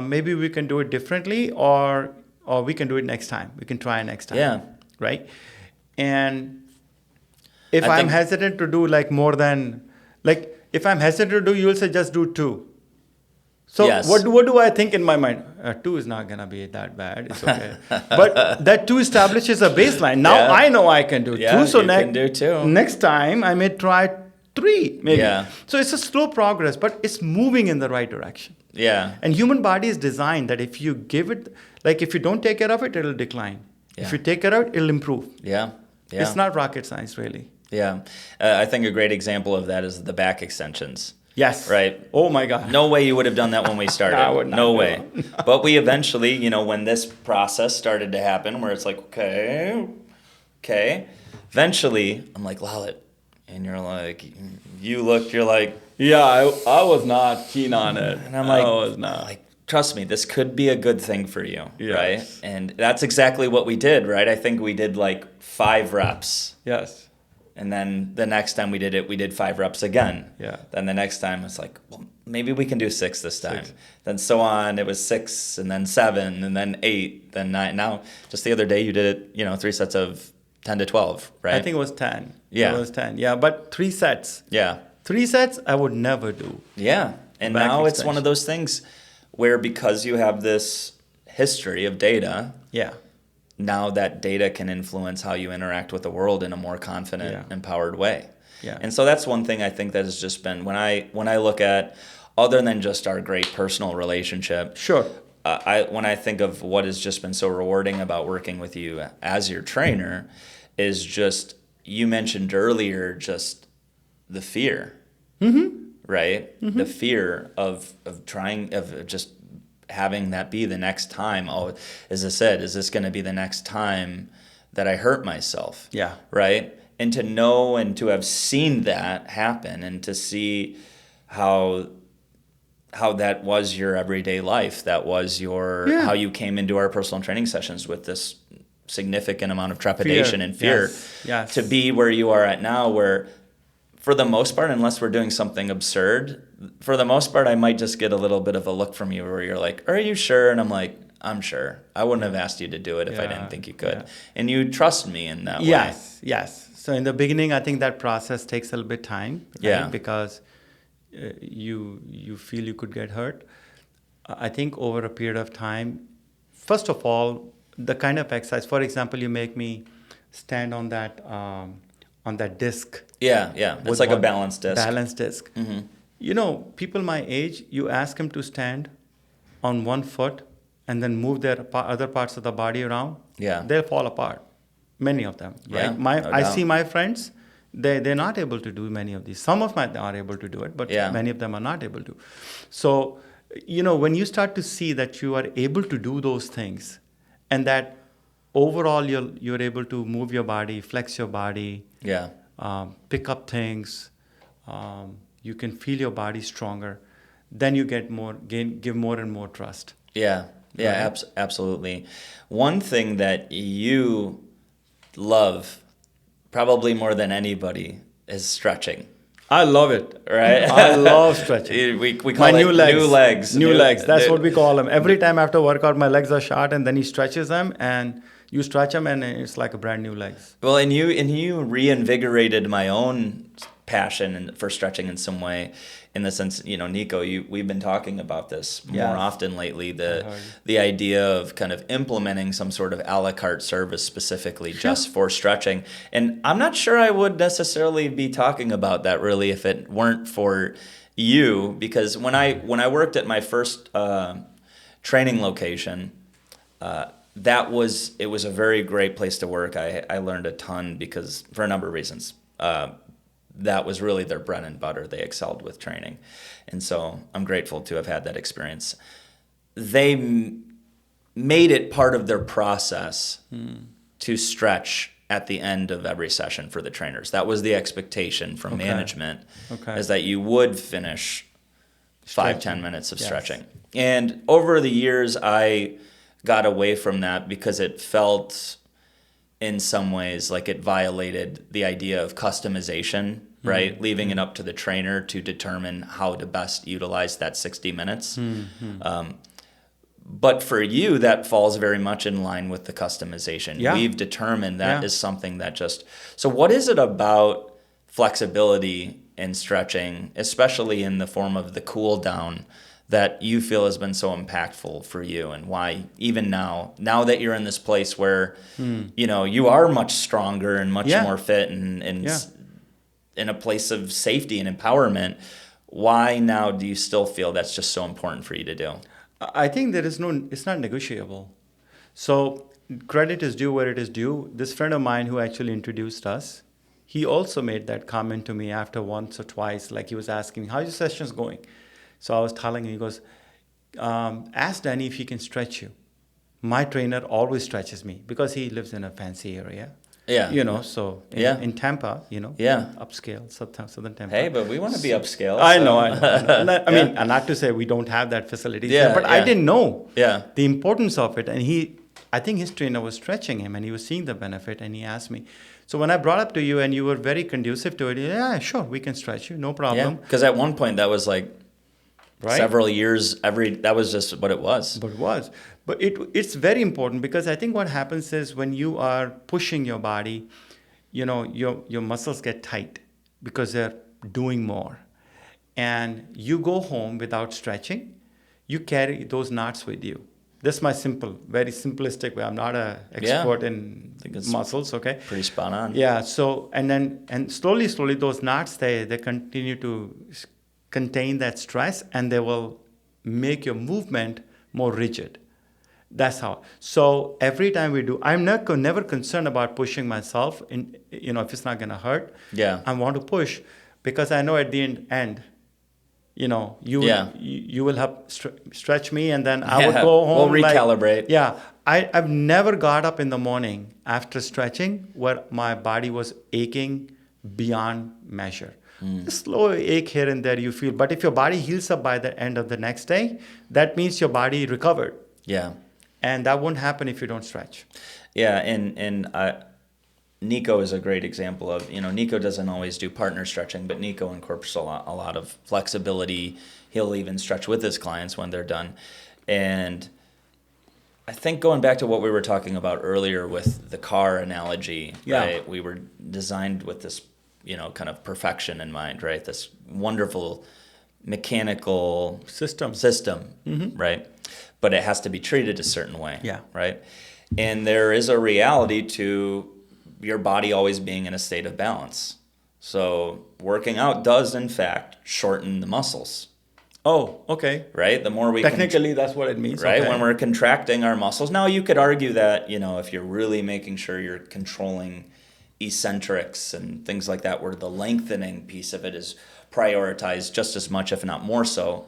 Maybe we can do it differently, or we can do it next time. We can try next time. Yeah. Right? And if I I'm think- hesitant to do if I'm hesitant to do, you'll say just do 2. So Yes. what do I think in my mind? 2 is not gonna be that bad. It's okay. But that 2 establishes a baseline. Now Yeah. I know I can do Yeah, 2. So you can do 2. next time I may try 3, maybe. Yeah. So it's a slow progress, but it's moving in the right direction. Yeah. And human body is designed that if you give it, like if you don't take care of it, it'll decline. Yeah. If you take care of it, it'll improve. Yeah. Yeah. It's not rocket science, really. Yeah. I think a great example of that is the back extensions. Yes. Right. Oh my God. No way you would have done that when we started. I would not no do way. But we eventually, when this process started to happen, where it's like, okay. Eventually, I'm like, Lalit. And you're like, you're like, Yeah, I was not keen on it. and I'm like, I was not. like, trust me, this could be a good thing for you, Yes. right? And that's exactly what we did, right? I think we did like 5 reps. Yes. And then the next time we did 5 reps again. Yeah. Then the next time it's like, well, maybe we can do 6 this time. 6. Then so on. It was 6, and then 7, and then 8, then 9. Now, just the other day, you did it, 3 sets of 10 to 12, right? I think it was 10. Yeah. It was 10. Yeah, but 3 sets. Yeah. 3 sets I would never do. Yeah. And Back now it's one extension. of those things where because you have this history of data, Yeah. now that data can influence how you interact with the world in a more confident, Yeah. empowered way. Yeah. And so that's one thing I think that has just been when I look at other than just our great personal relationship. Sure. When I think of what has just been so rewarding about working with you as your trainer is just you mentioned earlier just the fear. Mm-hmm. Right? Mm-hmm. The fear of just having that be the next time. Oh, as I said, is this going to be the next time that I hurt myself? Yeah. Right? And to know and to have seen that happen and to see how that was your everyday life, that was how you came into our personal training sessions with this significant amount of trepidation and fear. Yes. To be where you are at now, where for the most part, unless we're doing something absurd, for the most part, I might just get a little bit of a look from you where you're like, are you sure? And I'm like, I'm sure. I wouldn't have asked you to do it if I didn't think you could. Yeah. And you trust me in that way. Yes. So in the beginning, I think that process takes a little bit time. Right? Yeah. Because you feel you could get hurt. I think over a period of time, first of all, the kind of exercise, for example, you make me stand on that disc. Yeah. It's with like a one balance disc. Balance disc. Mm-hmm. People my age, you ask them to stand on one foot and then move their other parts of the body around. Yeah. They'll fall apart. Many of them. Yeah, Right? no I doubt. see my friends. They're not able to do many of these. Some of them are able to do it, but Yeah. many of them are not able to. So, when you start to see that you are able to do those things, and that overall you're able to move your body, flex your body, Yeah. pick up things, you can feel your body stronger, then you give more and more trust. Yeah. Right. Absolutely. One thing that you love, probably more than anybody, is stretching. I love it. Right? I love stretching. We call My it new legs. New legs. New legs. That's what we call them. Every time after workout, my legs are short, and then he stretches them, and you stretch them, and it's like a brand new legs. Well, and you reinvigorated my own passion for stretching in some way, in the sense, Nico, we've been talking about this more often lately. The idea of kind of implementing some sort of a la carte service specifically just for stretching, and I'm not sure I would necessarily be talking about that really if it weren't for you, because when I worked at my first training location. It was a very great place to work. I learned a ton because for a number of reasons. That was really their bread and butter. They excelled with training. And so I'm grateful to have had that experience. They made it part of their process to stretch at the end of every session for the trainers. That was the expectation from management, is that you would finish 5-10 minutes of stretching. And over the years, I got away from that because it felt in some ways like it violated the idea of customization, right? Leaving it up to the trainer to determine how to best utilize that 60 minutes. But for you, that falls very much in line with the customization. Yeah. We've determined that is something that just... So what is it about flexibility and stretching, especially in the form of the cool down, that you feel has been so impactful for you, and why even now that you're in this place where, you are much stronger and much more fit and in a place of safety and empowerment, why now do you still feel that's just so important for you to do? I think it's not negotiable. So credit is due where it is due. This friend of mine who actually introduced us, he also made that comment to me after once or twice, like he was asking, how's your sessions going? So I was telling him, he goes, ask Danny if he can stretch you. My trainer always stretches me because he lives in a fancy area. Yeah. In Tampa, upscale, southern Tampa. Hey, but we want to be upscale. I know. I mean, and not to say we don't have that facility, but I didn't know the importance of it. And I think his trainer was stretching him and he was seeing the benefit, and he asked me. So when I brought up to you and you were very conducive to it, yeah, sure, we can stretch you, no problem. Yeah, because at one point that was like several years, that was just what it was. But it's very important, because I think what happens is when you are pushing your body, your muscles get tight because they're doing more. And you go home without stretching, you carry those knots with you. This is my very simplistic way. I'm not an expert in muscles, okay? Pretty spot on. Yeah, so, and slowly, those knots, they continue to contain that stress, and they will make your movement more rigid. That's how. So every time we do, I'm never concerned about pushing myself, if it's not going to hurt. Yeah. I want to push because I know at the end, you will help stretch me, and then I would go home. We'll recalibrate. I've never got up in the morning after stretching where my body was aching beyond measure. A slow ache here and there you feel, but if your body heals up by the end of the next day, that means your body recovered. Yeah. And that won't happen if you don't stretch. Yeah, and Nico is a great example of, Nico doesn't always do partner stretching, but Nico incorporates a lot of flexibility. He'll even stretch with his clients when they're done. And I think going back to what we were talking about earlier with the car analogy, right? We were designed with this, kind of perfection in mind, right? This wonderful mechanical system, right? But it has to be treated a certain way, right? And there is a reality to your body always being in a state of balance. So working out does, in fact, shorten the muscles. Oh, okay. Right? The more we... Technically, that's what it means. Right? Okay. When we're contracting our muscles. Now, you could argue that, if you're really making sure you're controlling eccentrics and things like that, where the lengthening piece of it is prioritized just as much, if not more so,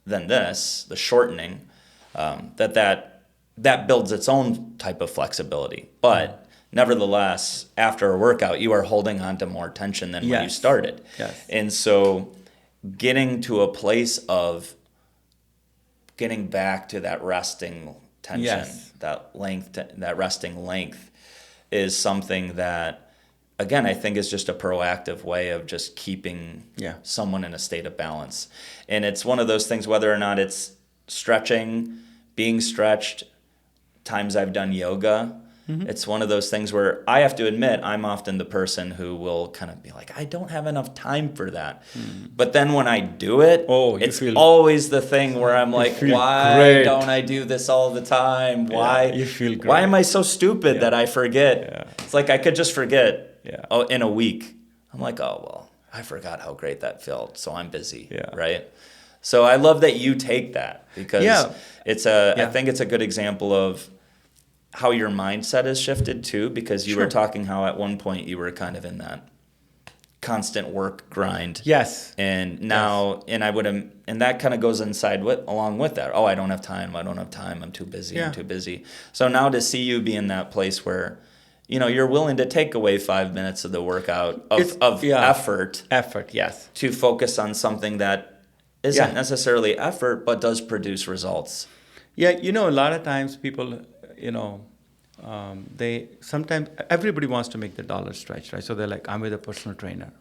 than the shortening, that builds its own type of flexibility. But nevertheless, after a workout, you are holding on to more tension than when you started. Yes. And so getting to a place of getting back to that resting tension, that resting length is something that, again, I think is just a proactive way of just keeping someone in a state of balance. And it's one of those things, whether or not it's stretching, being stretched, times I've done yoga, it's one of those things where I have to admit I'm often the person who will kind of be like, I don't have enough time for that. But then when I do it, it's always the thing where I'm like, why don't I do this all the time? Why? You feel great. Why am I so stupid that I forget? It's like I could just forget in a week. I'm like, oh, well, I forgot how great that felt, so I'm busy, right? So I love that you take that, because I think it's a good example of how your mindset has shifted too, because you were talking how at one point you were kind of in that constant work grind. Yes. And now, and that kind of goes along with that. Oh, I don't have time. I'm too busy. I'm too busy. So now to see you be in that place where you're willing to take away 5 minutes of the workout It's- of yeah. effort Effort, yes. to focus on something that isn't necessarily effort, but does produce results. Yeah, a lot of times people, they sometimes, everybody wants to make the dollar stretch, right? So they're like, I'm with a personal trainer.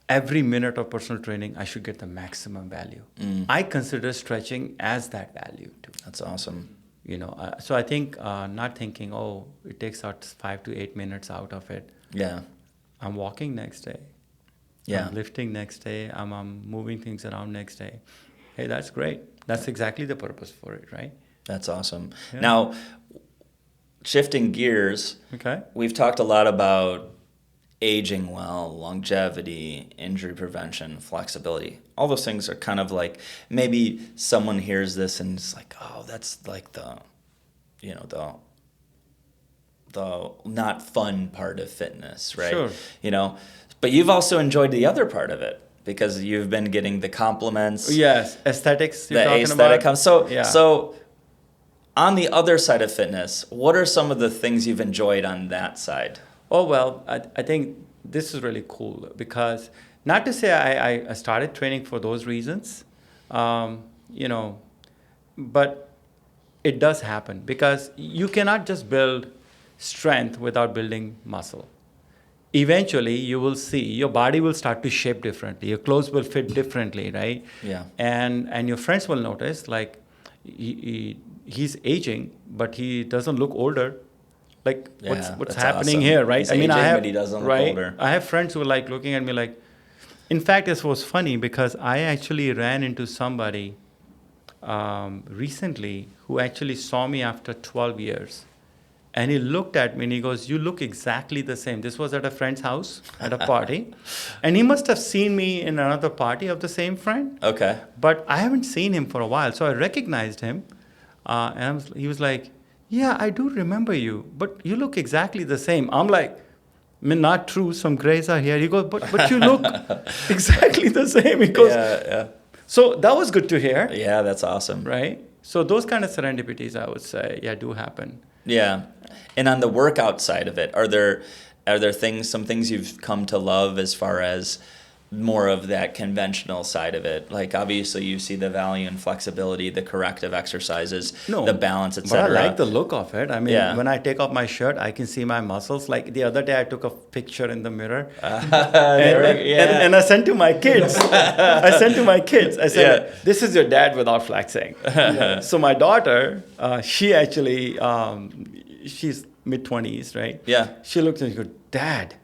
Every minute of personal training, I should get the maximum value. I consider stretching as that value too. That's awesome. So I think not thinking, oh, it takes out 5 to 8 minutes out of it. Yeah. I'm walking next day. Yeah. I'm lifting next day. I'm moving things around next day. Hey, that's great. That's exactly the purpose for it, right? That's awesome. Yeah. Now, shifting gears, Okay. we've talked a lot about aging well, longevity, injury prevention, flexibility. All those things are kind of like, maybe someone hears this and it's like, oh, that's like the not fun part of fitness, right? Sure. But you've also enjoyed the other part of it because you've been getting the compliments. Yes, aesthetics you're The talking aesthetic about. comes. So on the other side of fitness, what are some of the things you've enjoyed on that side? Oh, well, I think this is really cool because not to say I started training for those reasons, but it does happen because you cannot just build strength without building muscle. Eventually, you will see your body will start to shape differently. Your clothes will fit differently, right? Yeah. And your friends will notice like he's aging, but he doesn't look older. Like what's that's happening awesome. here, right? He's aging, but he doesn't look right? older. I have friends who are like looking at me like. In fact, this was funny because I actually ran into somebody recently who actually saw me after 12 years. And he looked at me and he goes, you look exactly the same. This was at a friend's house at a party. And he must have seen me in another party of the same friend. Okay. But I haven't seen him for a while. So I recognized him. He was like, yeah, I do remember you, but you look exactly the same. I'm like, not true. Some grays are here. He goes, but you look exactly the same. He goes, Yeah. so that was good to hear. Yeah, that's awesome. Right? So those kind of serendipities, I would say, do happen. Yeah. And on the workout side of it, are there some things you've come to love as far as more of that conventional side of it? Like obviously you see the value in flexibility, the corrective exercises, the balance, etc. But I like the look of it. I mean, Yeah. when I take off my shirt, I can see my muscles. Like the other day, I took a picture in the mirror, and I sent to my kids. I said, "This is your dad without flexing." So my daughter, she actually, she's mid-20s, right? Yeah. She looked and she goes, "Dad,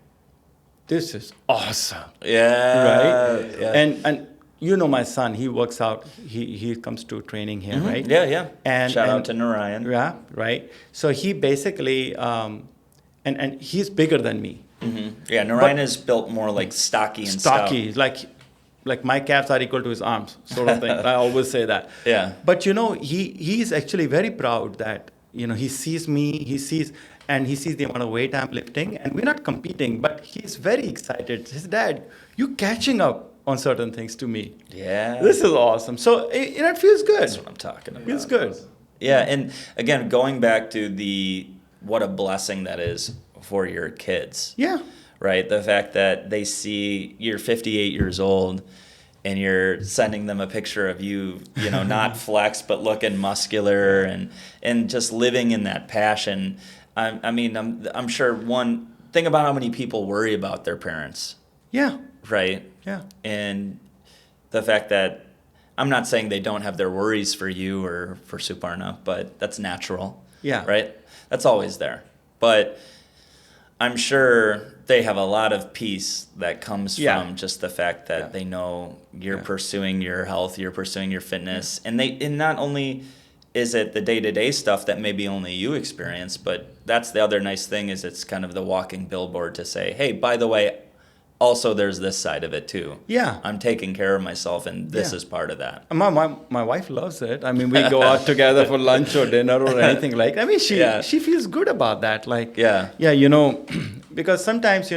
this is awesome." Yeah. Right? Yeah. And my son, he works out. He comes to training here, right? Yeah. And Shout out to Narayan. Yeah, right. So he basically, and he's bigger than me. Mm-hmm. Yeah, Narayan is built more like stocky and stout. Like my calves are equal to his arms, sort of thing. I always say that. Yeah. But he's actually very proud that he sees me, he sees the amount of weight I'm lifting, and we're not competing, but he's very excited. His dad, you catching up on certain things to me. Yeah. This is awesome. So it feels good. That's what I'm talking about. Feels good. Yeah, and again, going back to what a blessing that is for your kids. Yeah. Right? The fact that they see you're 58 years old and you're sending them a picture of you, not flexed but looking muscular and just living in that passion. I'm sure think about how many people worry about their parents. Yeah. Right? Yeah. And the fact that I'm not saying they don't have their worries for you or for Suparna, but that's natural. Yeah. Right? That's always there. But I'm sure they have a lot of peace that comes from just the fact that they know you're pursuing your health, you're pursuing your fitness, and not only is it the day-to-day stuff that maybe only you experience, but that's the other nice thing is it's kind of the walking billboard to say, hey, by the way, also there's this side of it too. Yeah. I'm taking care of myself, and this is part of that. My wife loves it. I mean, we go out together for lunch or dinner or anything like that. I mean, she feels good about that. Like, because sometimes,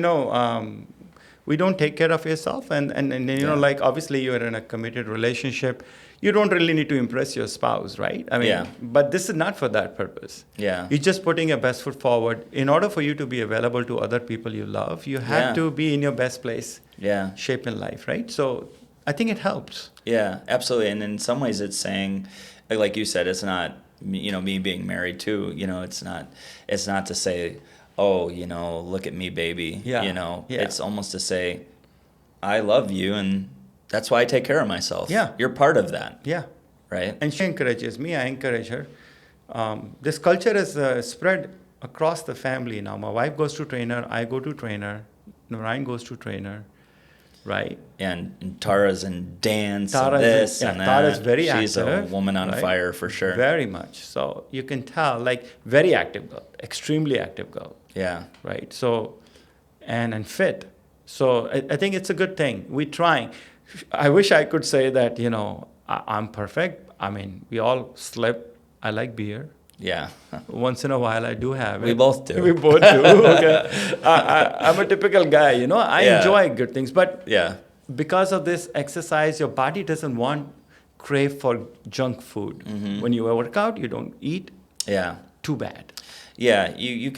we don't take care of yourself. And you know, Yeah. like obviously you're in a committed relationship. You don't really need to impress your spouse, right? I mean, Yeah. but this is not for that purpose. Yeah. You're just putting your best foot forward. In order for you to be available to other people you love, you have Yeah. to be in your best place, Yeah. shape in life, right? So I think it helps. Yeah, absolutely. And in some ways it's saying, like you said, it's not, me being married too, it's not to say, oh, look at me, baby. Yeah, yeah. It's almost to say, I love you and that's why I take care of myself. Yeah. You're part of that, Yeah. right? And she encourages me, I encourage her. This culture is spread across the family now. My wife goes to trainer, I go to trainer, Narayan goes to trainer, right? And Tara's in dance Tara and is- this yeah, and that. Tara's very She's active, a woman on right? fire for sure. Very much. So you can tell, like, very active girl, extremely active girl, Yeah. right? So, and fit. So I think it's a good thing. We're trying. I wish I could say that, I'm perfect. I mean, we all slip. I like beer. Yeah. Once in a while, I do have it. We both do. We both do. Okay. I'm a typical guy, I Yeah. enjoy good things. But Yeah. because of this exercise, your body doesn't crave for junk food. Mm-hmm. When you work out, you don't eat. Yeah. Too bad. Yeah, you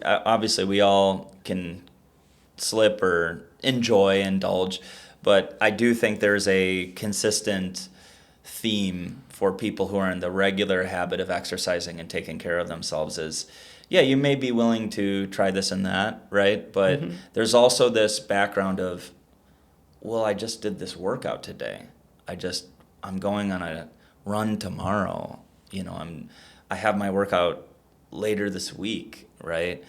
obviously we all can slip or indulge, but I do think there's a consistent theme for people who are in the regular habit of exercising and taking care of themselves is, yeah, you may be willing to try this and that, right? But there's also this background of, well, I just did this workout today. I'm going on a run tomorrow. I have my workout later this week, right?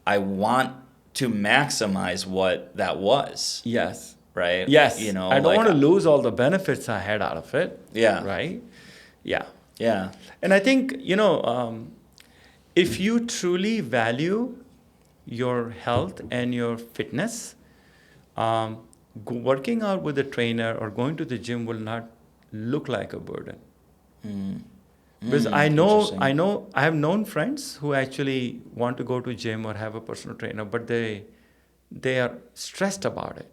I want to maximize what that was, Yes. right? Yes. I don't like, want to lose all the benefits I had out of it. Yeah. Right? Yeah. Yeah. And I think, if you truly value your health and your fitness, working out with a trainer or going to the gym will not look like a burden. Because I interesting. I have known friends who actually want to go to gym or have a personal trainer, but they are stressed about it.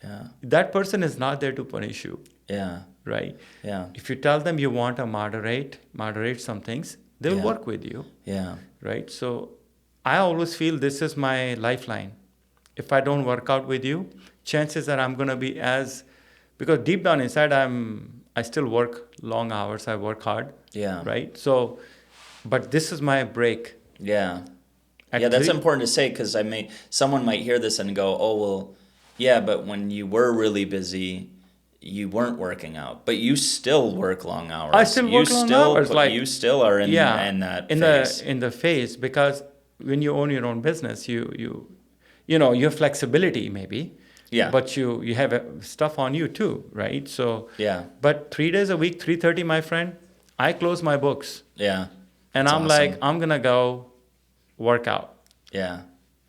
Yeah. That person is not there to punish you, Yeah. right? Yeah. If you tell them you want to moderate some things, they will Yeah. work with you, Yeah. right? So I always feel this is my lifeline. If I don't work out with you, chances are I'm going to be because deep down inside I still work long hours. I work hard, Yeah. right? So, but this is my break. Yeah. At Yeah, that's 3 important to say because someone might hear this and go, oh, well, yeah, but when you were really busy, you weren't working out, but you still work long hours. I still work long hours, You still are in that phase. in the phase, because when you own your own business, you have flexibility maybe, Yeah. but you have stuff on you too, right? So Yeah. but 3 days a week, 3:30, my friend, I close my books Yeah. and That's I'm awesome. like, I'm gonna go work out. Yeah,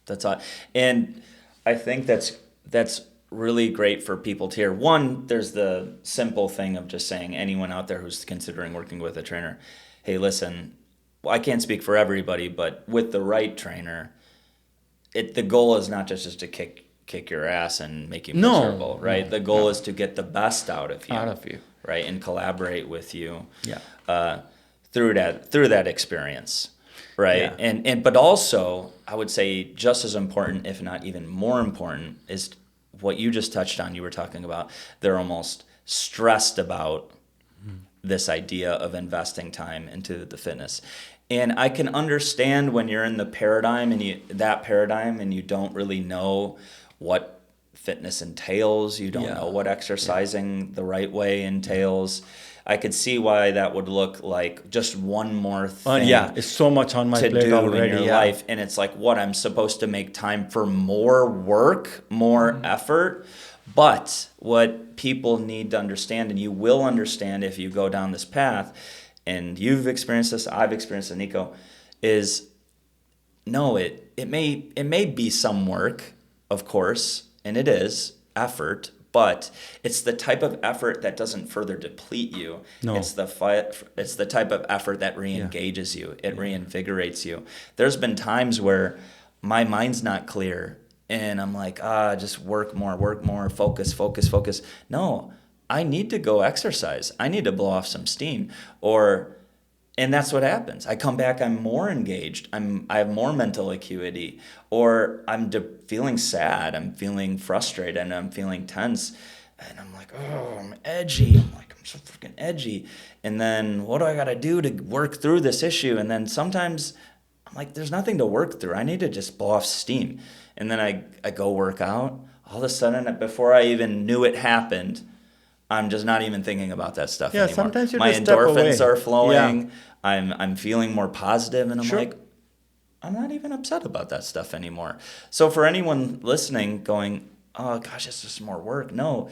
that's all. And I think that's really great for people to hear. One, there's the simple thing of just saying anyone out there who's considering working with a trainer, hey, listen, well, I can't speak for everybody, but with the right trainer, the goal is not just to kick your ass and make you No, miserable, right? no, The goal no. is to get the best out of you, right, and collaborate with you, Yeah. through that experience. Right. Yeah. And but also I would say just as important, if not even more important, is what you just touched on. You were talking about they're almost stressed about this idea of investing time into the fitness. And I can understand when you're in the paradigm and you don't really know what fitness entails, you don't Yeah. know what exercising the right way entails. I could see why that would look like just one more thing. Yeah, it's so much on my to plate do already. in your Yeah. life, and it's like, what, I'm supposed to make time for more work, more effort. But what people need to understand, and you will understand if you go down this path, and you've experienced this, I've experienced it, Nico, is no, it may be some work, of course, and it is effort, but it's the type of effort that doesn't further deplete you. No. It's the type of effort that re-engages you. It reinvigorates you. There's been times where my mind's not clear and I'm like, just work more, focus. No, I need to go exercise. I need to blow off some steam. And that's what happens. I come back, I'm more engaged. I have more mental acuity, or I'm feeling sad. I'm feeling frustrated, and I'm feeling tense, and I'm like, oh, I'm edgy. I'm so freaking edgy. And then what do I got to do to work through this issue? And then sometimes I'm like, there's nothing to work through. I need to just blow off steam. And then I go work out. All of a sudden, before I even knew it happened, I'm just not even thinking about that stuff anymore. Sometimes you My just step endorphins away. are flowing. Yeah. I'm feeling more positive, and I'm Sure. like, I'm not even upset about that stuff anymore. So for anyone listening going, oh gosh, it's just more work. No.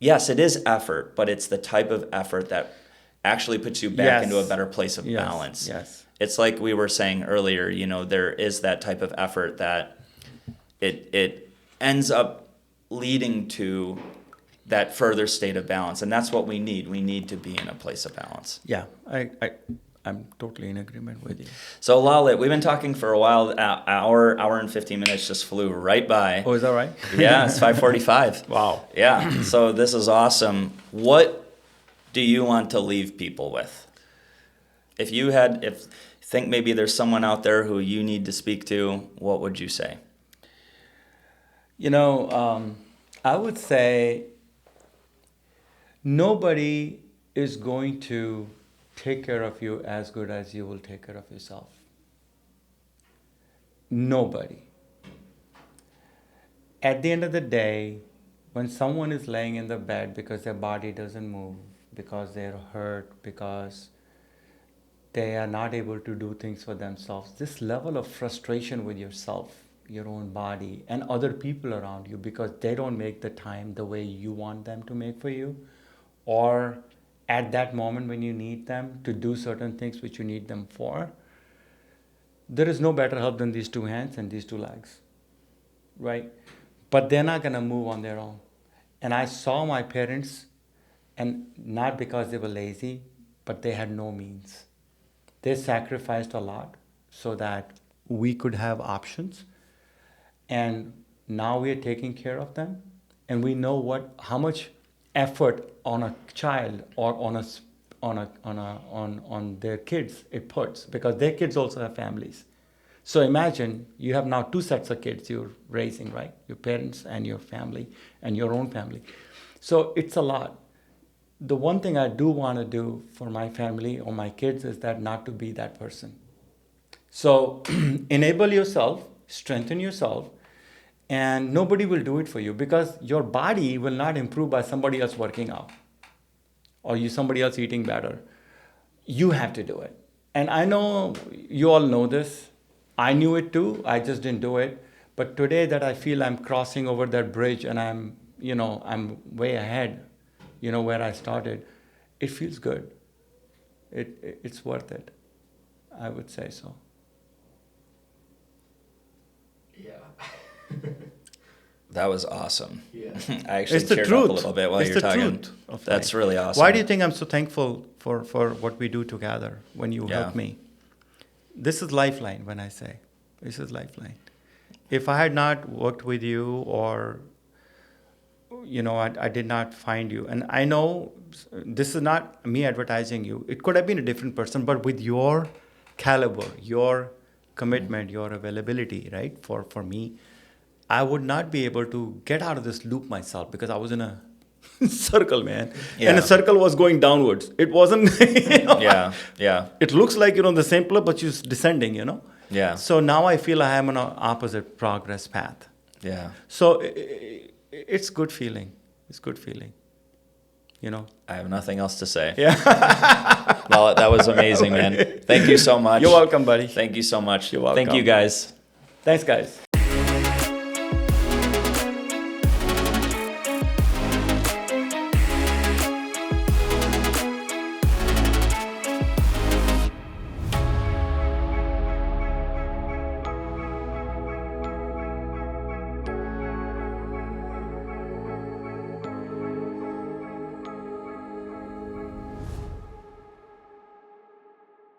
Yes, it is effort, but it's the type of effort that actually puts you back into a better place of balance. Yes. It's like we were saying earlier, there is that type of effort that it ends up leading to that further state of balance. And that's what we need. We need to be in a place of balance. Yeah, I'm totally in agreement with you. So Lalit, we've been talking for a while. Hour and 15 minutes just flew right by. Oh, is that right? Yeah, it's 5:45. Wow. Yeah, so this is awesome. What do you want to leave people with? If think maybe there's someone out there who you need to speak to, what would you say? I would say nobody is going to take care of you as good as you will take care of yourself. Nobody. At the end of the day, when someone is laying in the bed because their body doesn't move, because they're hurt, because they are not able to do things for themselves, this level of frustration with yourself, your own body, and other people around you because they don't make the time the way you want them to make for you, or at that moment when you need them to do certain things which you need them for, there is no better help than these two hands and these two legs, right? But they're not going to move on their own. And I saw my parents, and not because they were lazy, but they had no means. They sacrificed a lot so that we could have options. And now we are taking care of them, and we know how much effort on a child or on their kids it puts, because their kids also have families. So imagine you have now two sets of kids you're raising, right? Your parents and your family and your own family. So it's a lot. The one thing I do want to do for my family or my kids is that not to be that person. So enable yourself, strengthen yourself, and nobody will do it for you, because your body will not improve by somebody else working out or somebody else eating better. You have to do it. And I know you all know this. I knew it too. I just didn't do it. But today that I feel I'm crossing over that bridge and I'm way ahead, where I started, it feels good. It's worth it. I would say so. Yeah. That was awesome. Yeah. I actually It's the teared truth. up a little bit while It's you're the talking. truth of That's life. really awesome. Why do you think I'm so thankful for what we do together when you help me? This is lifeline when I say. This is lifeline. If I had not worked with you, or I did not find you, and I know this is not me advertising you. It could have been a different person, but with your caliber, your commitment, your availability, right, for me, I would not be able to get out of this loop myself, because I was in a circle, man. Yeah. And the circle was going downwards. It wasn't, Yeah. It looks like you're on the same plane, but you're descending, Yeah. So now I feel I am on an opposite progress path. Yeah. So it's good feeling. It's good feeling. I have nothing else to say. Yeah. Well, that was amazing, man. Thank you so much. You're welcome, buddy. Thank you so much. You're welcome. Thank you, guys. Thanks, guys.